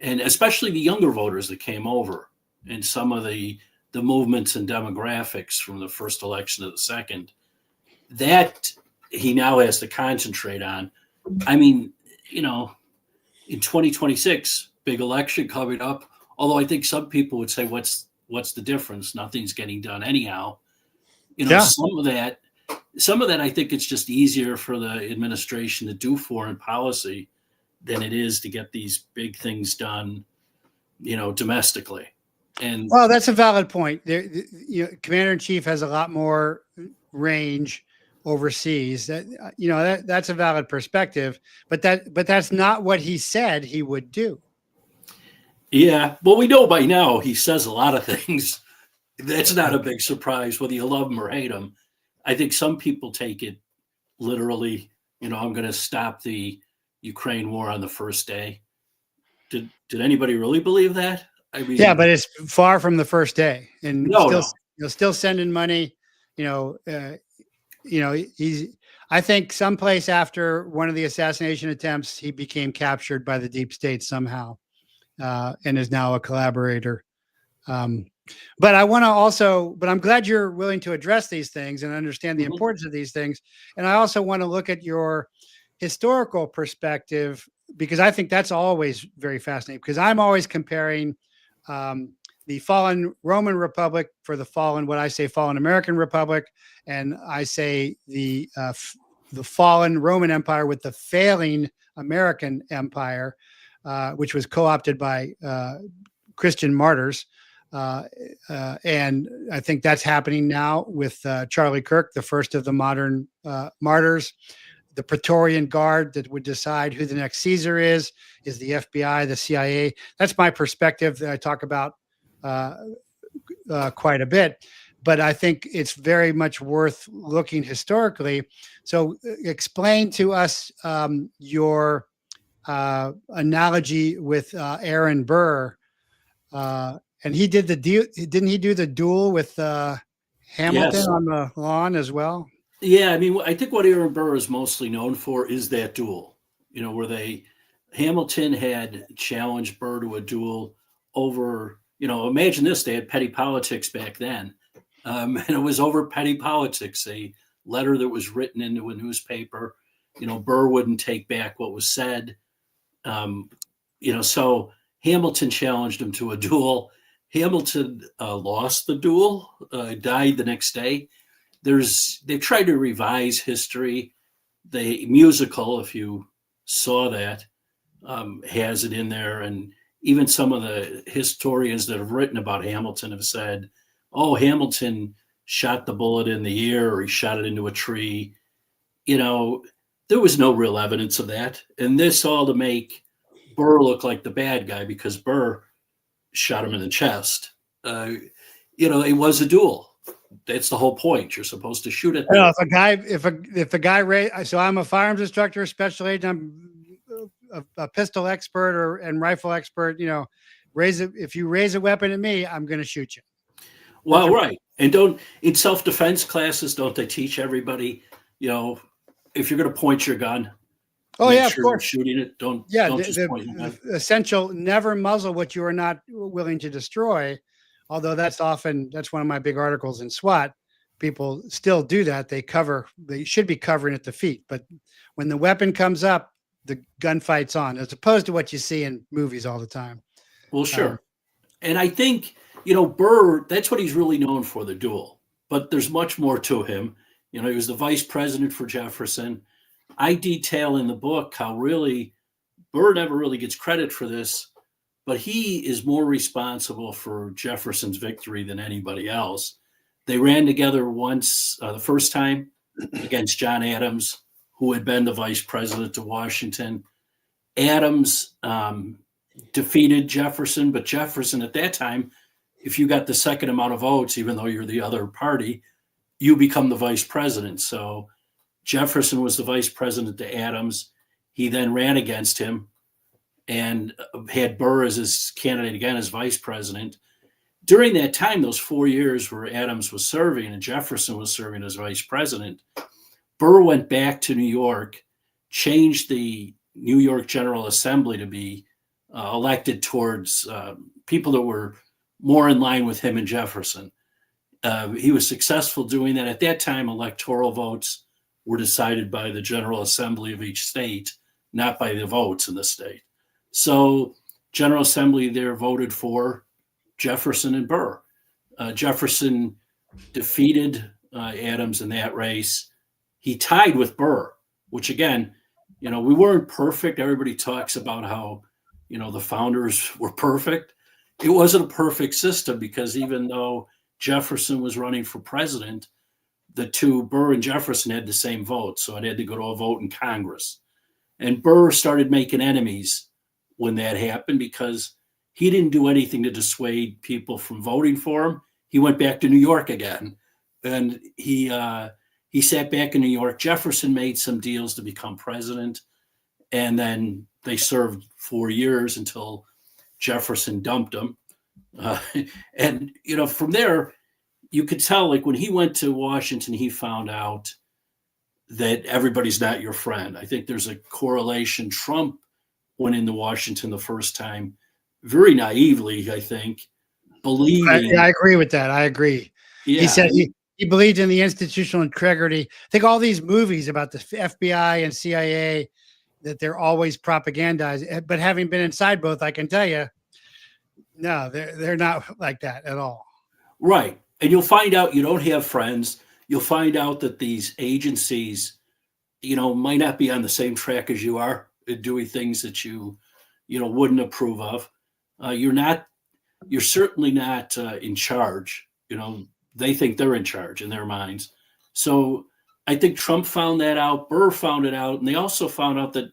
And especially the younger voters that came over and some of the movements and demographics from the first election to the second, that he now has to concentrate on. I mean, in 2026, big election coming up, although I think some people would say, what's the difference? Nothing's getting done anyhow. Some of that I think it's just easier for the administration to do foreign policy than it is to get these big things done, domestically. And well, that's a valid point. Commander-in-Chief has a lot more range overseas. That's a valid perspective, but that's not what he said he would do. Yeah, well, we know by now he says a lot of things. That's not a big surprise, whether you love him or hate him. I think some people take it literally. I'm going to stop the Ukraine war on the first day. Did anybody really believe that? I mean, yeah, but it's far from the first day, and still sending money. I think someplace after one of the assassination attempts, he became captured by the deep state somehow, and is now a collaborator. But I'm glad you're willing to address these things and understand the importance of these things. And I also want to look at your historical perspective, because I think that's always very fascinating, because I'm always comparing the fallen Roman Republic for the fallen American Republic. And I say the fallen Roman Empire with the failing American Empire, which was co-opted by Christian martyrs. And I think that's happening now with Charlie Kirk, the first of the modern martyrs. The Praetorian Guard that would decide who the next Caesar is the FBI, the CIA. That's my perspective that I talk about quite a bit. But I think it's very much worth looking historically. So explain to us your analogy with Aaron Burr. And he did the deal. Didn't he do the duel with Hamilton on the lawn as well? Yeah, I mean, I think what Aaron Burr is mostly known for is that duel, where Hamilton had challenged Burr to a duel over, imagine this, they had petty politics back then. And it was over petty politics, a letter that was written into a newspaper. Burr wouldn't take back what was said. So Hamilton challenged him to a duel. Hamilton lost the duel, died the next day. They've tried to revise history. The musical, if you saw that, has it in there. And even some of the historians that have written about Hamilton have said, oh, Hamilton shot the bullet in the ear or he shot it into a tree. There was no real evidence of that. And this all to make Burr look like the bad guy because Burr shot him in the chest. It was a duel. That's the whole point. You're supposed to shoot at them. If a guy so I'm a firearms instructor, special agent, I'm a pistol expert and rifle expert. If you raise a weapon at me, I'm going to shoot you. Well, right. And in self-defense classes, don't they teach everybody, if you're going to point your gun, Oh make yeah, of sure you're course. shooting it. Don't Yeah, just point your gun. the essential never muzzle what you are not willing to destroy. Although that's one of my big articles in SWAT. People still do that. They should be covering at the feet, but when the weapon comes up, the gunfight's on, as opposed to what you see in movies all the time. Well, Um, sure. And I think, Burr, that's what he's really known for, the duel. But there's much more to him. He was the vice president for Jefferson. I detail in the book how really Burr never really gets credit for this, but he is more responsible for Jefferson's victory than anybody else. They ran together once, the first time against John Adams, who had been the vice president of Washington. Adams defeated Jefferson, but Jefferson at that time, if you got the second amount of votes, even though you're the other party, you become the vice president. So Jefferson was the vice president to Adams. He then ran against him and had Burr as his candidate again as vice president. During that time, those 4 years where Adams was serving and Jefferson was serving as vice president, Burr went back to New York, changed the New York General Assembly to be elected towards people that were more in line with him and Jefferson. He was successful doing that. At that time, electoral votes were decided by the General Assembly of each state, not by the votes in the state. So General Assembly there voted for Jefferson and Burr. Jefferson defeated Adams in that race. He tied with Burr, which again, we weren't perfect. Everybody talks about how, the founders were perfect. It wasn't a perfect system because even though Jefferson was running for president, the two, Burr and Jefferson, had the same vote. So it had to go to a vote in Congress. And Burr started making enemies when that happened because he didn't do anything to dissuade people from voting for him. He went back to New York again. And he sat back in New York. Jefferson made some deals to become president. And then they served 4 years until Jefferson dumped him. And, from there, you could tell, like when he went to Washington, he found out that everybody's not your friend. I think there's a correlation. Trump went into Washington the first time very naively, I think, believing. I agree with that. I agree. Yeah, He said he believed in the institutional integrity. I think all these movies about the FBI and CIA, that they're always propagandized. But having been inside both, I can tell you, no, they're not like that at all. Right. And you'll find out you don't have friends. You'll find out that these agencies, might not be on the same track as you are, doing things that you wouldn't approve of. You're certainly not in charge. They think they're in charge in their minds. So I think Trump found that out. Burr found it out. And they also found out that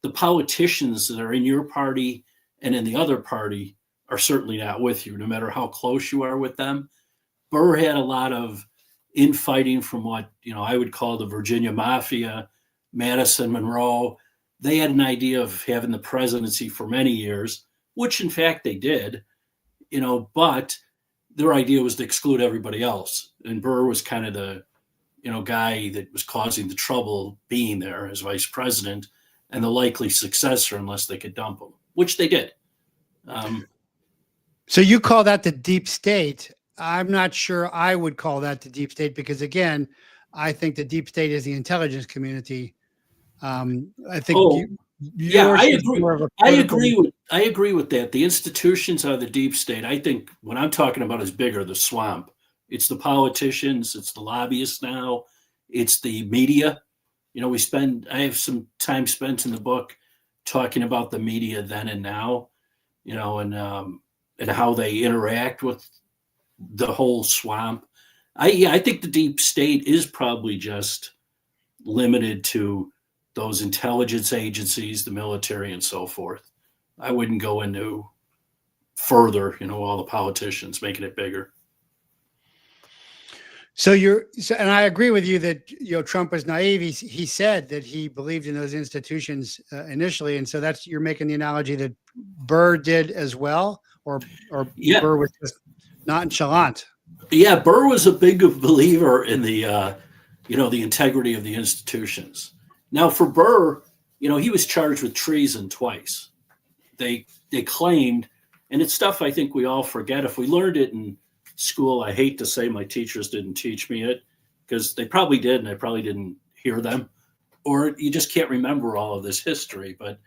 the politicians that are in your party and in the other party are certainly not with you, no matter how close you are with them. Burr had a lot of infighting from what, I would call the Virginia Mafia, Madison, Monroe. They had an idea of having the presidency for many years, which in fact they did, but their idea was to exclude everybody else. And Burr was kind of the, guy that was causing the trouble being there as vice president and the likely successor unless they could dump him, which they did. So you call that the deep state. I'm not sure I would call that the deep state because, again, I think the deep state is the intelligence community. I think I agree. I agree with that. The institutions are the deep state. I think what I'm talking about is bigger, the swamp. It's the politicians. It's the lobbyists now. It's the media. I have some time spent in the book talking about the media then and now, and how they interact with the whole swamp. I think the deep state is probably just limited to those intelligence agencies, the military, and so forth. I wouldn't go into further, all the politicians making it bigger. And I agree with you that, Trump was naive. He said that he believed in those institutions initially. And so you're making the analogy that Burr did as well, or Burr was just nonchalant. Yeah. Burr was a big believer in the, the integrity of the institutions. Now for Burr, he was charged with treason twice. They claimed, and it's stuff I think we all forget. If we learned it in school, I hate to say my teachers didn't teach me it, because they probably did, and I probably didn't hear them, or you just can't remember all of this history. But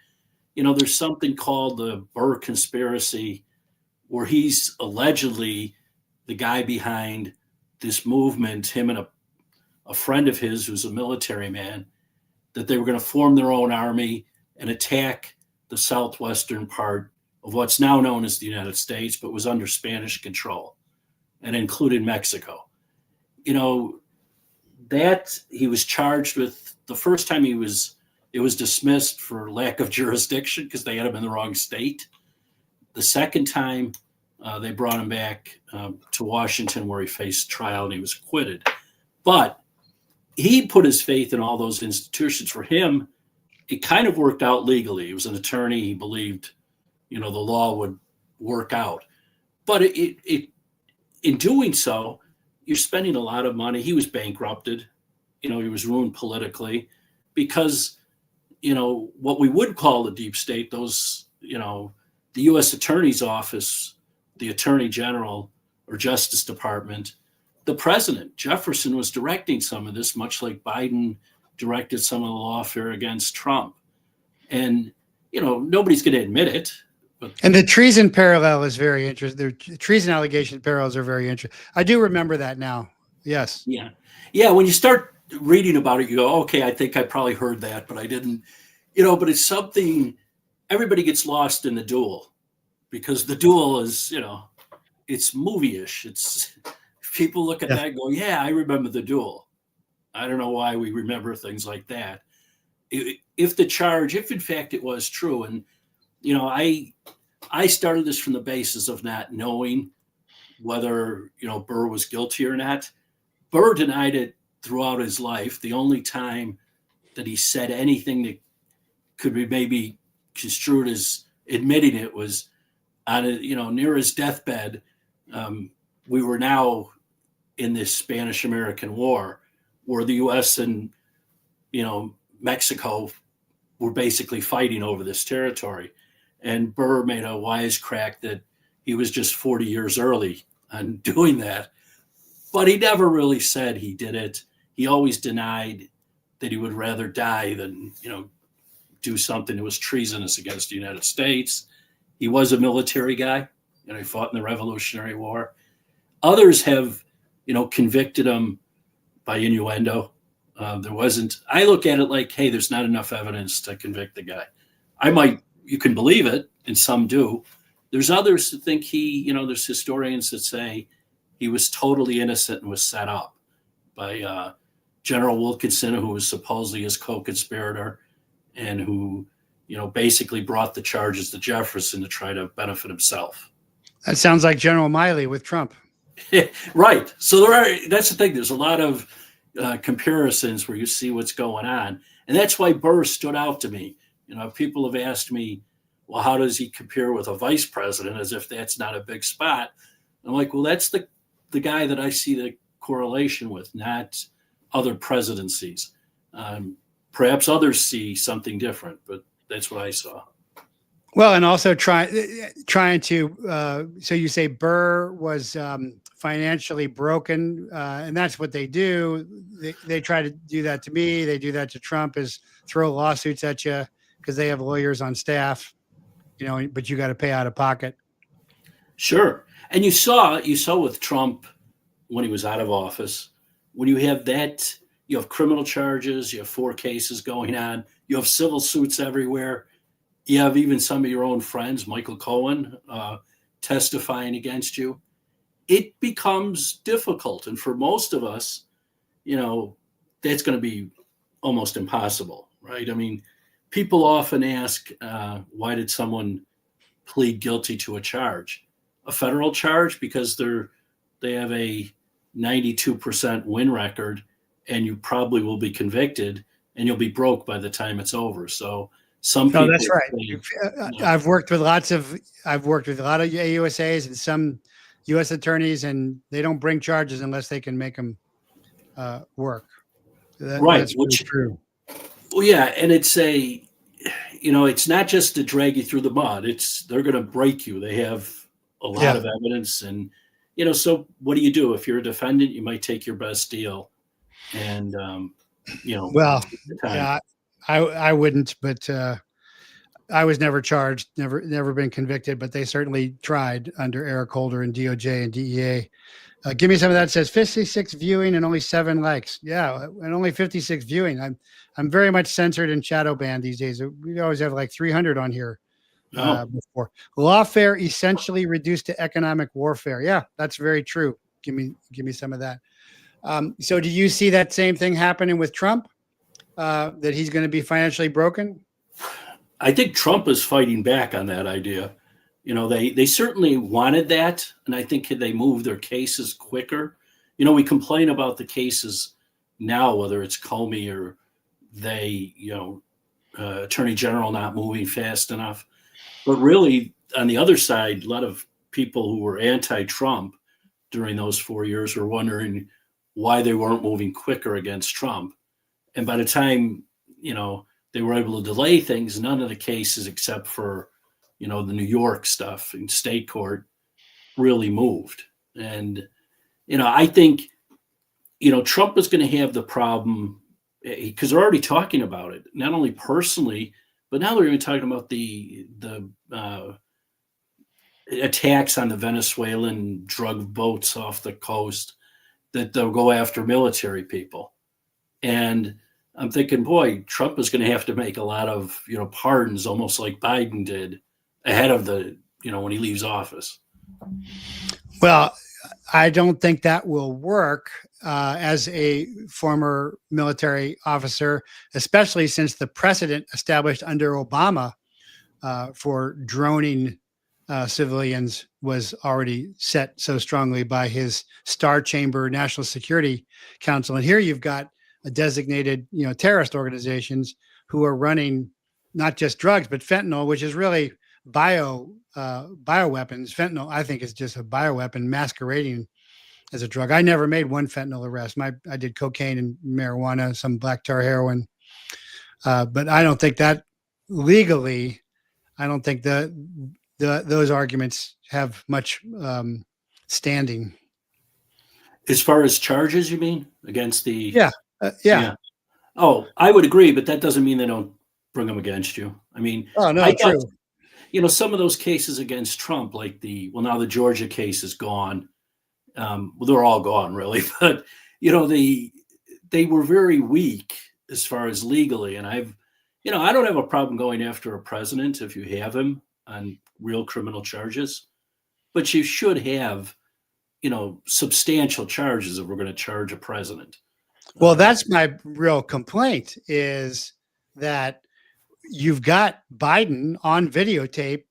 there's something called the Burr conspiracy, where he's allegedly the guy behind this movement, him and a friend of his who's a military man, that they were going to form their own army and attack the southwestern part of what's now known as the United States, but was under Spanish control and included Mexico. That he was charged with. The first time it was dismissed for lack of jurisdiction because they had him in the wrong state. The second time they brought him back to Washington, where he faced trial and he was acquitted. But he put his faith in all those institutions. For him, it kind of worked out legally. He was an attorney. He believed, the law would work out. But in doing so, you're spending a lot of money. He was bankrupted. He was ruined politically because, what we would call the deep state, those, the U.S. Attorney's Office, the Attorney General or Justice Department, the president, Jefferson, was directing some of this, much like Biden directed some of the lawfare against Trump. And, nobody's going to admit it. But And the treason parallel is very interesting. The treason allegation parallels are very interesting. I do remember that now. Yes. Yeah. Yeah. When you start reading about it, you go, okay, I think I probably heard that, but I didn't, but it's something, everybody gets lost in the duel, because the duel is, it's movie-ish. It's, people look at that and go, yeah, I remember the duel. I don't know why we remember things like that. If in fact it was true, and, I started this from the basis of not knowing whether, Burr was guilty or not. Burr denied it throughout his life. The only time that he said anything that could be maybe construed as admitting it was on near his deathbed. We were now in this Spanish-American War, where the U.S. and Mexico were basically fighting over this territory, and Burr made a wisecrack that he was just 40 years early on doing that, but he never really said he did it. He always denied that he would rather die than do something that was treasonous against the United States. He was a military guy, he fought in the Revolutionary War. Others have, convicted him by innuendo. I look at it like, hey, there's not enough evidence to convict the guy. You can believe it, and some do. There's others that think there's historians that say he was totally innocent and was set up by General Wilkinson, who was supposedly his co-conspirator, and who, basically brought the charges to Jefferson to try to benefit himself. That sounds like General Miley with Trump. Right. So that's the thing. There's a lot of comparisons where you see what's going on. And that's why Burr stood out to me. People have asked me, well, how does he compare with a vice president, as if that's not a big spot? I'm like, well, that's the guy that I see the correlation with, not other presidencies. Perhaps others see something different, but that's what I saw. Well, and also trying to, so you say Burr was financially broken, and that's what they do. They try to do that to me. They do that to Trump, is throw lawsuits at you because they have lawyers on staff, but you got to pay out of pocket. Sure. And you saw with Trump when he was out of office, when you have that, you have criminal charges, you have 4 cases going on, you have civil suits everywhere. You have even some of your own friends, Michael Cohen, testifying against you. It becomes difficult. And for most of us, that's going to be almost impossible, right? I mean, people often ask, why did someone plead guilty to a charge? A federal charge, because they have a 92% win record, and you probably will be convicted, and you'll be broke by the time it's over. So some people. Oh, that's right. I've worked with a lot of AUSAs and some U.S. attorneys, and they don't bring charges unless they can make them work. Right, that's really true. Well, yeah, and it's it's not just to drag you through the mud. They're going to break you. They have a lot Yeah. of evidence, and so what do you do if you're a defendant? You might take your best deal, and Well, take the time. yeah, I wouldn't, but I was never charged, never been convicted, but they certainly tried under Eric Holder and DOJ and DEA. Give me some of that. It says 56 viewing and only 7 likes. Yeah, and only 56 viewing. I'm very much censored and shadow banned these days. We always have like 300 on here before. Lawfare essentially reduced to economic warfare. Yeah, that's very true. Give me some of that. So do you see that same thing happening with Trump? That he's going to be financially broken? I think Trump is fighting back on that idea. They certainly wanted that, and I think they moved their cases quicker. We complain about the cases now, whether it's Comey or they, Attorney General not moving fast enough. But really, on the other side, a lot of people who were anti-Trump during those 4 years were wondering why they weren't moving quicker against Trump. And by the time, they were able to delay things, none of the cases except for, the New York stuff in state court really moved. And, I think, Trump is going to have the problem because they're already talking about it, not only personally, but now they're even talking about the attacks on the Venezuelan drug boats off the coast, that they'll go after military people. And I'm thinking, boy, Trump is going to have to make a lot of, pardons, almost like Biden did, ahead of when he leaves office. Well, I don't think that will work as a former military officer, especially since the precedent established under Obama for droning civilians was already set so strongly by his Star Chamber National Security Council. And here you've got a designated, terrorist organizations who are running not just drugs, but fentanyl, which is really bioweapons. Fentanyl, I think, is just a bioweapon masquerading as a drug. I never made one fentanyl arrest. I did cocaine and marijuana, some black tar heroin. But I don't think that legally, I don't think those arguments have much standing. As far as charges, you mean, against the? Yeah. Yeah. Oh, I would agree, but that doesn't mean they don't bring them against you. I mean, Oh, no, I thought, true. some of those cases against Trump, like now the Georgia case is gone. Well, they're all gone, really, but they were very weak as far as legally. And I don't have a problem going after a president if you have him on real criminal charges, but you should have, substantial charges if we're going to charge a president. Well, that's my real complaint, is that you've got Biden on videotape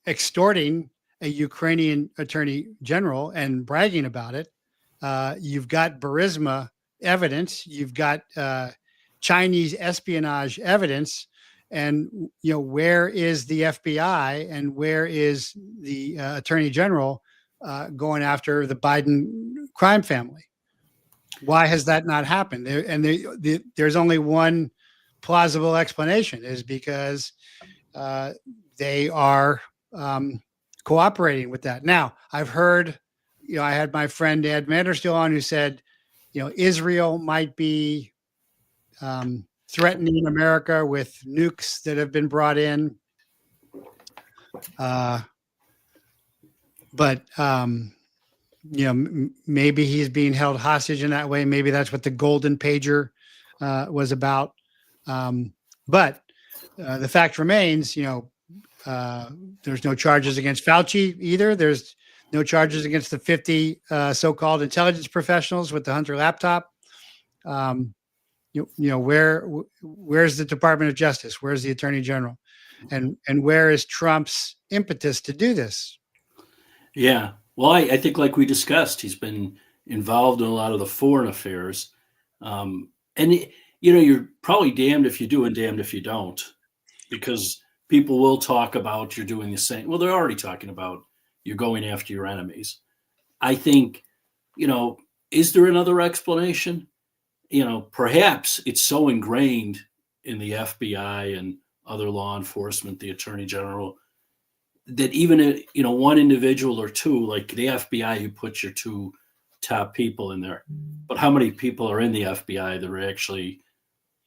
extorting a Ukrainian attorney general and bragging about it. You've got Burisma evidence. You've got Chinese espionage evidence. And, where is the FBI and where is the attorney general going after the Biden crime family? Why has that not happened? There's only one plausible explanation, is because they are cooperating with that. Now, I've heard, I had my friend Ed Manderstill on, who said, Israel might be threatening America with nukes that have been brought in. But maybe he's being held hostage in that way. Maybe that's what the golden pager was about. But the fact remains, there's no charges against Fauci either. There's no charges against the 50 so-called intelligence professionals with the Hunter laptop. Where's the Department of Justice? Where's the Attorney General? And where is Trump's impetus to do this? Yeah. Well, I think, like we discussed, he's been involved in a lot of the foreign affairs. And, you're probably damned if you do and damned if you don't, because people will talk about you're doing the same. Well, they're already talking about you're going after your enemies. I think, is there another explanation? Perhaps it's so ingrained in the FBI and other law enforcement, the attorney general, that even one individual or two, like the FBI, you put your two top people in there, but how many people are in the FBI that are actually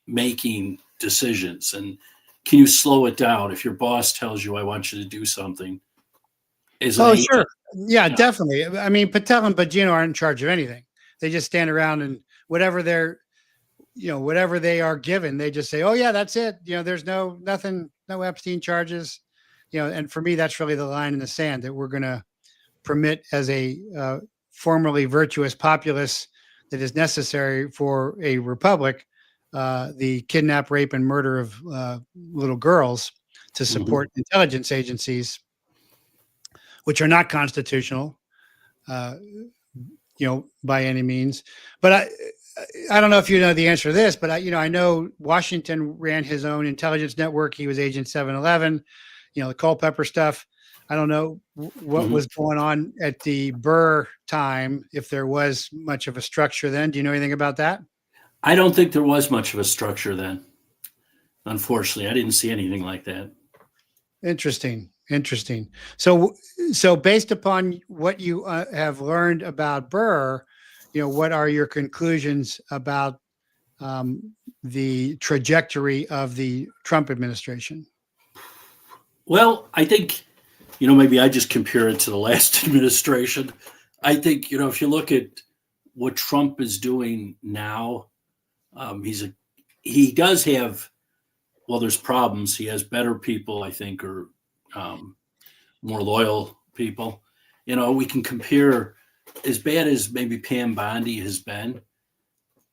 making decisions? And can you slow it down? If your boss tells you, I want you to do something, is Oh, it sure. Yeah, Yeah. definitely. I mean, Patel and Bogino aren't in charge of anything. They just stand around and whatever whatever they are given, they just say, oh yeah, that's it. There's nothing, no Epstein charges, and for me, that's really the line in the sand that we're going to permit as a formerly virtuous populace that is necessary for a republic, the kidnap, rape, and murder of little girls to support intelligence agencies, which are not constitutional, uh, by any means. But I don't know if you know the answer to this, but I know Washington ran his own intelligence network. He was Agent 711, the Culpeper stuff. I don't know what was going on at the Burr time, if there was much of a structure then. Do you know anything about that? I don't think there was much of a structure then. Unfortunately, I didn't see anything like that. Interesting. So based upon what you have learned about Burr, what are your conclusions about the trajectory of the Trump administration? Well, I think, maybe I just compare it to the last administration. I think, if you look at what Trump is doing now, he does have, well, there's problems. He has better people, I think, or more loyal people. We can compare, as bad as maybe Pam Bondi has been,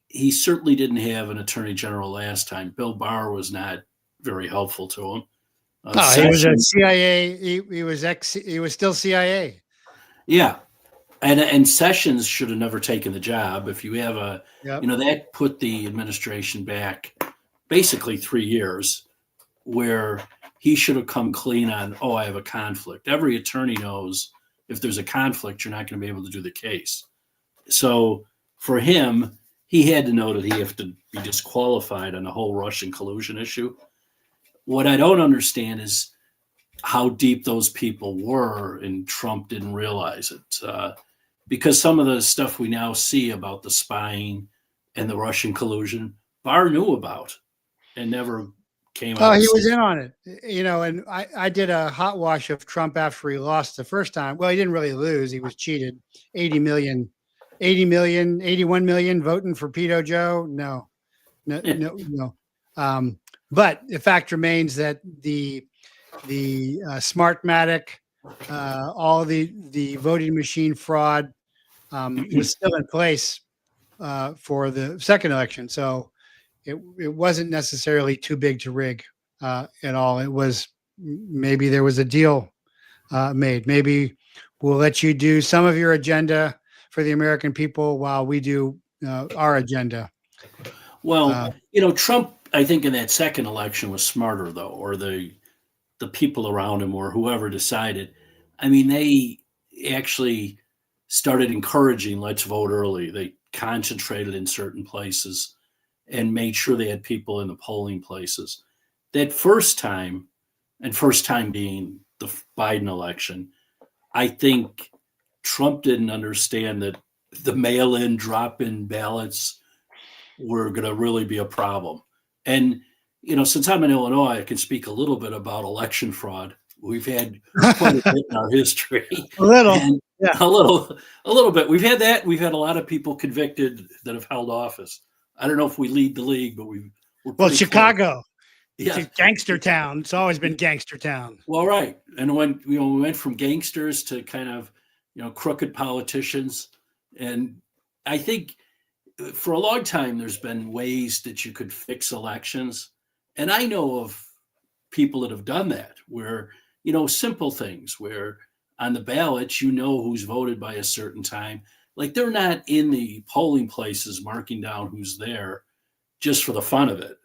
he certainly didn't have an attorney general last time. Bill Barr was not very helpful to him. He was a CIA. He was still CIA. Yeah. And Sessions should have never taken the job. If you have that put the administration back basically 3 years, where he should have come clean on, I have a conflict. Every attorney knows if there's a conflict, you're not going to be able to do the case. So for him, he had to know that he have to be disqualified on the whole Russian collusion issue. What I don't understand is how deep those people were, and Trump didn't realize it. Because some of the stuff we now see about the spying and the Russian collusion, Barr knew about and never came out. Oh, he was in on it, and I did a hot wash of Trump after he lost the first time. Well, he didn't really lose. He was cheated. 80 million, 81 million voting for Pedo Joe. No. But the fact remains that the Smartmatic, all the voting machine fraud was still in place for the second election. So it wasn't necessarily too big to rig at all. It was, maybe there was a deal made. Maybe we'll let you do some of your agenda for the American people while we do our agenda. Well, Trump, I think in that second election was smarter though, or the people around him or whoever decided. I mean, they actually started encouraging, let's vote early. They concentrated in certain places and made sure they had people in the polling places. That first time being the Biden election, I think Trump didn't understand that the mail-in, drop-in ballots were going to really be a problem. And, since I'm in Illinois, I can speak a little bit about election fraud. We've had quite a bit in our history. A little. Yeah. A little bit. We've had that. We've had a lot of people convicted that have held office. I don't know if we lead the league, but we're Chicago. Close. Yeah. It's gangster town. It's always been gangster town. Well, right. And when we went from gangsters to kind of crooked politicians, and I think for a long time there's been ways that you could fix elections, and I know of people that have done that, where simple things where on the ballots who's voted by a certain time. Like, they're not in the polling places marking down who's there just for the fun of it,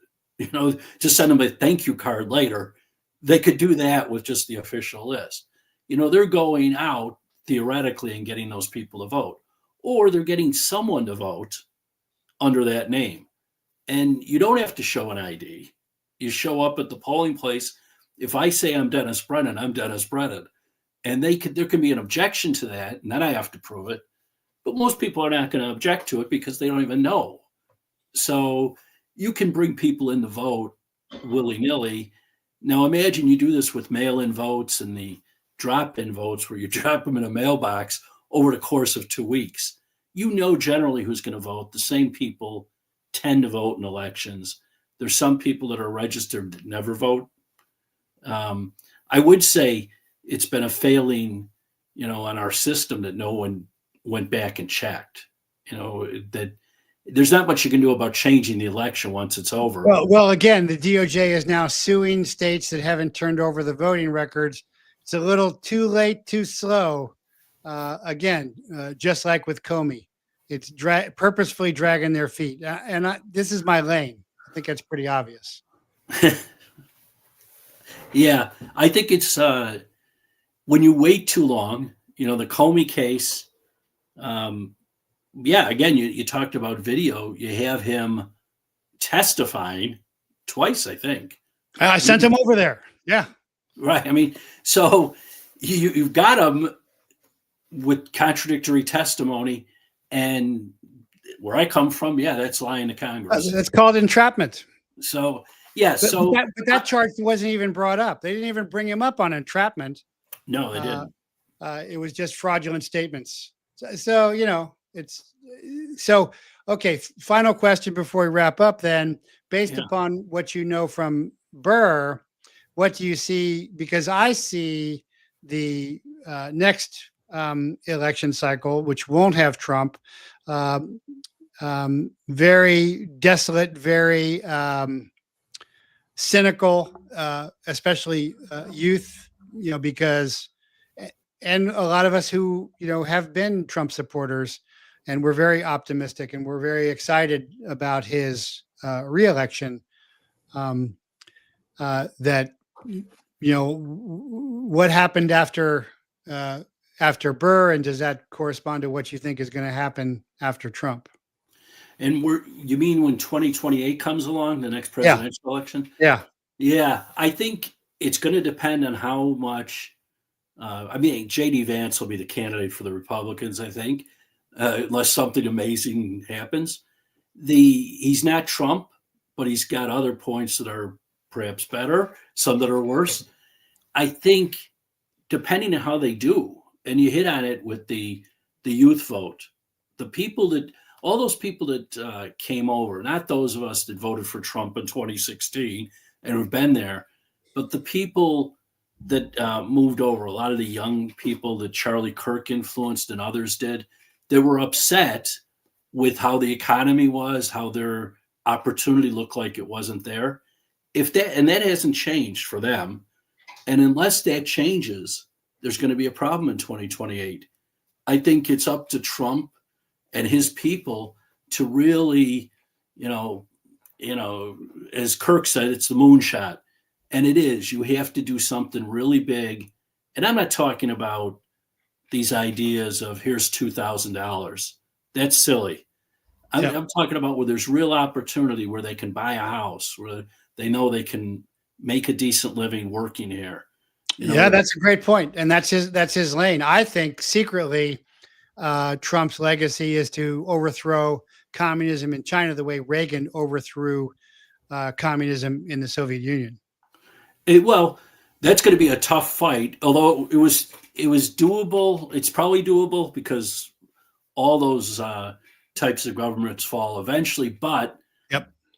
to send them a thank you card later. They could do that with just the official list. They're going out theoretically and getting those people to vote, or they're getting someone to vote under that name. And you don't have to show an ID. you show up at the polling place. If I say I'm Dennis Brennan, I'm Dennis Brennan. And there can be an objection to that, and then I have to prove it. But most people are not going to object to it because they don't even know. So you can bring people in to vote willy-nilly. Now imagine you do this with mail-in votes and the drop-in votes where you drop them in a mailbox over the course of 2 weeks. You know generally who's going to vote. The same people tend to vote in elections. There's some people that are registered that never vote. I would say it's been a failing, on our system that no one went back and checked. That there's not much you can do about changing the election once it's over. Well, again, the DOJ is now suing states that haven't turned over the voting records. It's a little too late, too slow. Just like with Comey, it's purposefully dragging their feet. This is my lane. I think that's pretty obvious. Yeah, I think it's when you wait too long, the Comey case. Again, you talked about video. You have him testifying twice, I think. I sent him over there. Yeah. Right. I mean, so you've got him with contradictory testimony, and where I come from, that's lying to Congress. That's called entrapment. So, but that charge wasn't even brought up. They didn't even bring him up on entrapment. No, they didn't. It was just fraudulent statements. So okay. Final question before we wrap up then, based upon what you know from Burr, what do you see? Because I see the next election cycle, which won't have Trump, very desolate, very cynical, especially youth, because, and a lot of us who, have been Trump supporters, and we're very optimistic and we're very excited about his reelection. That, what happened after Burr, and does that correspond to what you think is going to happen after Trump? And you mean when 2028 comes along, the next presidential election? Yeah. Yeah. I think it's going to depend on how much, J.D. Vance will be the candidate for the Republicans, I think, unless something amazing happens. He's not Trump, but he's got other points that are perhaps better, some that are worse. I think depending on how they do, and you hit on it with the youth vote, all those people that came over, not those of us that voted for Trump in 2016 and have been there, but the people that moved over, a lot of the young people that Charlie Kirk influenced and others did, that were upset with how the economy was, how their opportunity looked like it wasn't there. That hasn't changed for them. And unless that changes, there's going to be a problem in 2028. I think it's up to Trump and his people to really, as Kirk said, it's the moonshot. And it is. You have to do something really big. And I'm not talking about these ideas of here's $2,000. That's silly. I'm talking about where there's real opportunity, where they can buy a house, where they know they can make a decent living working here. That's a great point. And that's his lane. I think secretly Trump's legacy is to overthrow communism in China the way Reagan overthrew communism in the Soviet Union. That's going to be a tough fight, although it was doable. It's probably doable because all those types of governments fall eventually. But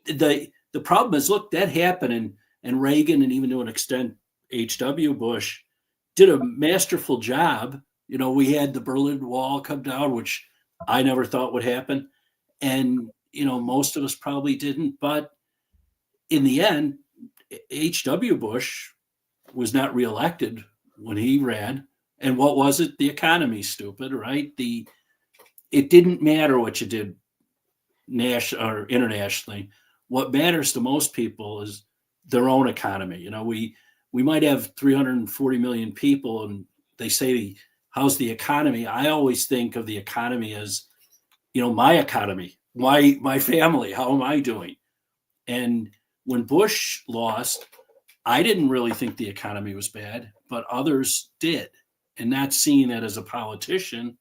the problem is, look, that happened, and Reagan, and even to an extent H.W. Bush, did a masterful job. We had the Berlin Wall come down, which I never thought would happen. And, most of us probably didn't. But in the end, H.W. Bush was not reelected when he ran. And what was it? The economy, stupid, right? It didn't matter what you did national or internationally. What matters to most people is their own economy. We might have 340 million people, and they say, how's the economy? I always think of the economy as, my economy, my family, how am I doing? And when Bush lost, I didn't really think the economy was bad, but others did. And not seeing that as a politician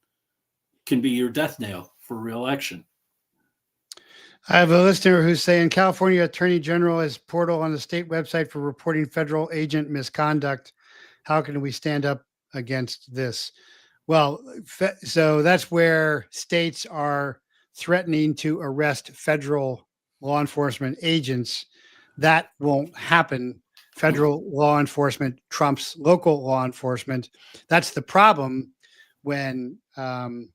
can be your death nail for reelection. I have a listener who's saying California Attorney General has portal on the state website for reporting federal agent misconduct. How can we stand up against this? Well, so that's where states are threatening to arrest federal law enforcement agents. That won't happen. Federal law enforcement trumps local law enforcement. That's the problem when the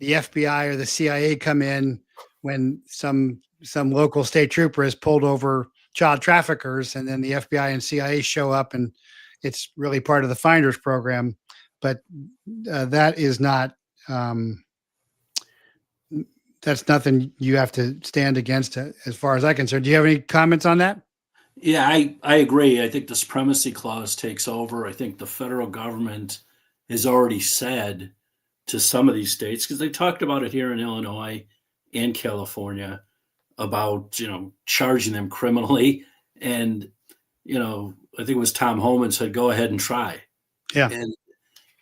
FBI or the CIA come in, when some local state trooper has pulled over child traffickers, and then the FBI and CIA show up, and it's really part of the Finders program. But that is not, that's nothing you have to stand against, as far as I'm concerned. Do you have any comments on that? Yeah, I agree. I think the supremacy clause takes over. I think the federal government has already said to some of these states, because they talked about it here in Illinois and California, about, charging them criminally. And, I think it was Tom Homan said, go ahead and try. Yeah. And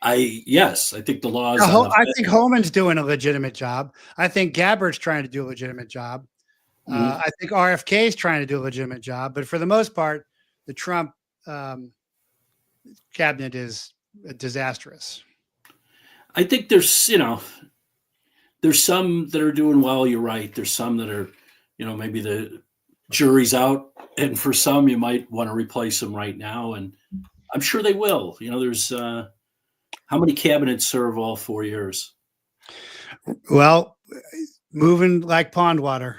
I think the laws. I think Homan's doing a legitimate job. I think Gabbard's trying to do a legitimate job. I think RFK is trying to do a legitimate job. But for the most part, the Trump cabinet is disastrous. I think there's some that are doing well. You're right. There's some that are, maybe the jury's out. And for some, you might want to replace them right now. And I'm sure they will. There's how many cabinets serve all 4 years? Well, moving like pond water.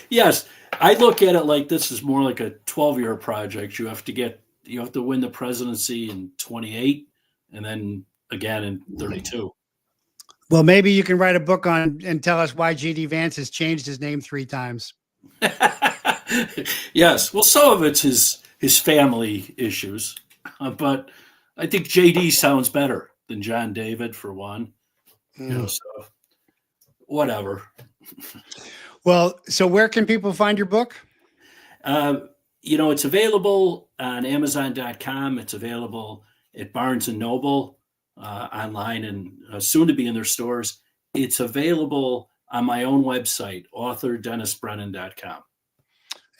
Yes. I look at it like this is more like a 12-year project. You have to win the presidency in 28 and then again in 32. Well, maybe you can write a book on and tell us why J.D. Vance has changed his name 3 times. Yes. Well, some of it's his family issues, but I think JD sounds better than John David, for one. So whatever. Well, so where can people find your book? It's available on Amazon.com. It's available at Barnes & Noble online, and soon to be in their stores. It's available on my own website, authordennisbrennan.com.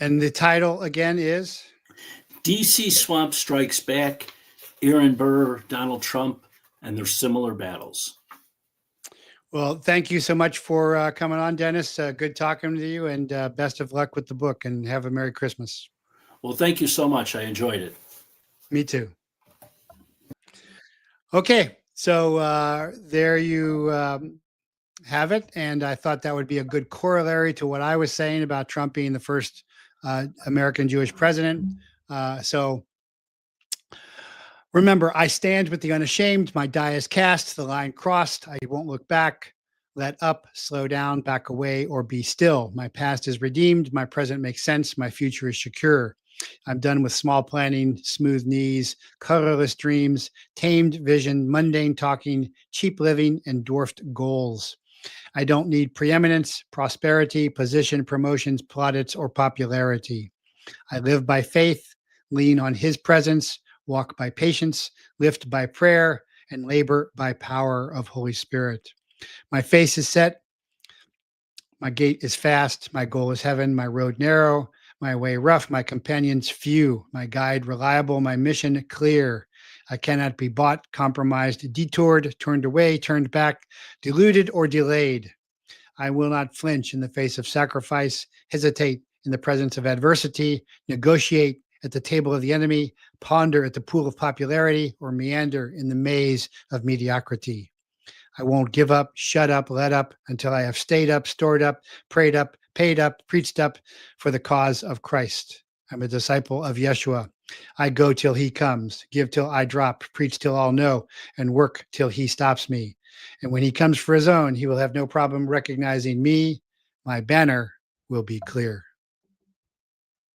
And the title again is? DC Swamp Strikes Back, Aaron Burr, Donald Trump, and their similar battles. Well, thank you so much for coming on, Dennis. Good talking to you, and best of luck with the book, and have a Merry Christmas. Well, thank you so much. I enjoyed it. Me too. Okay, so there you have it. And I thought that would be a good corollary to what I was saying about Trump being the first American Jewish president. So remember, I stand with the unashamed. My die is cast, the line crossed. I won't look back. Let up, slow down, back away, or be still. My past is redeemed. My present makes sense. My future is secure. I'm done with small planning, smooth knees, colorless dreams, tamed vision, mundane talking, cheap living, and dwarfed goals. I don't need preeminence, prosperity, position, promotions, plaudits, or popularity. I live by faith, lean on his presence, walk by patience, lift by prayer, and labor by power of Holy Spirit. My face is set. My gait is fast. My goal is heaven. My road narrow. My way rough. My companions few. My guide reliable. My mission clear. I cannot be bought, compromised, detoured, turned away, turned back, deluded, or delayed. I will not flinch in the face of sacrifice, hesitate in the presence of adversity, negotiate at the table of the enemy, ponder at the pool of popularity, or meander in the maze of mediocrity. I won't give up, shut up, let up until I have stayed up, stored up, prayed up, paid up, preached up for the cause of Christ. I'm a disciple of Yeshua. I go till he comes, give till I drop, preach till all know, and work till he stops me. And when he comes for his own, he will have no problem recognizing me. My banner will be clear.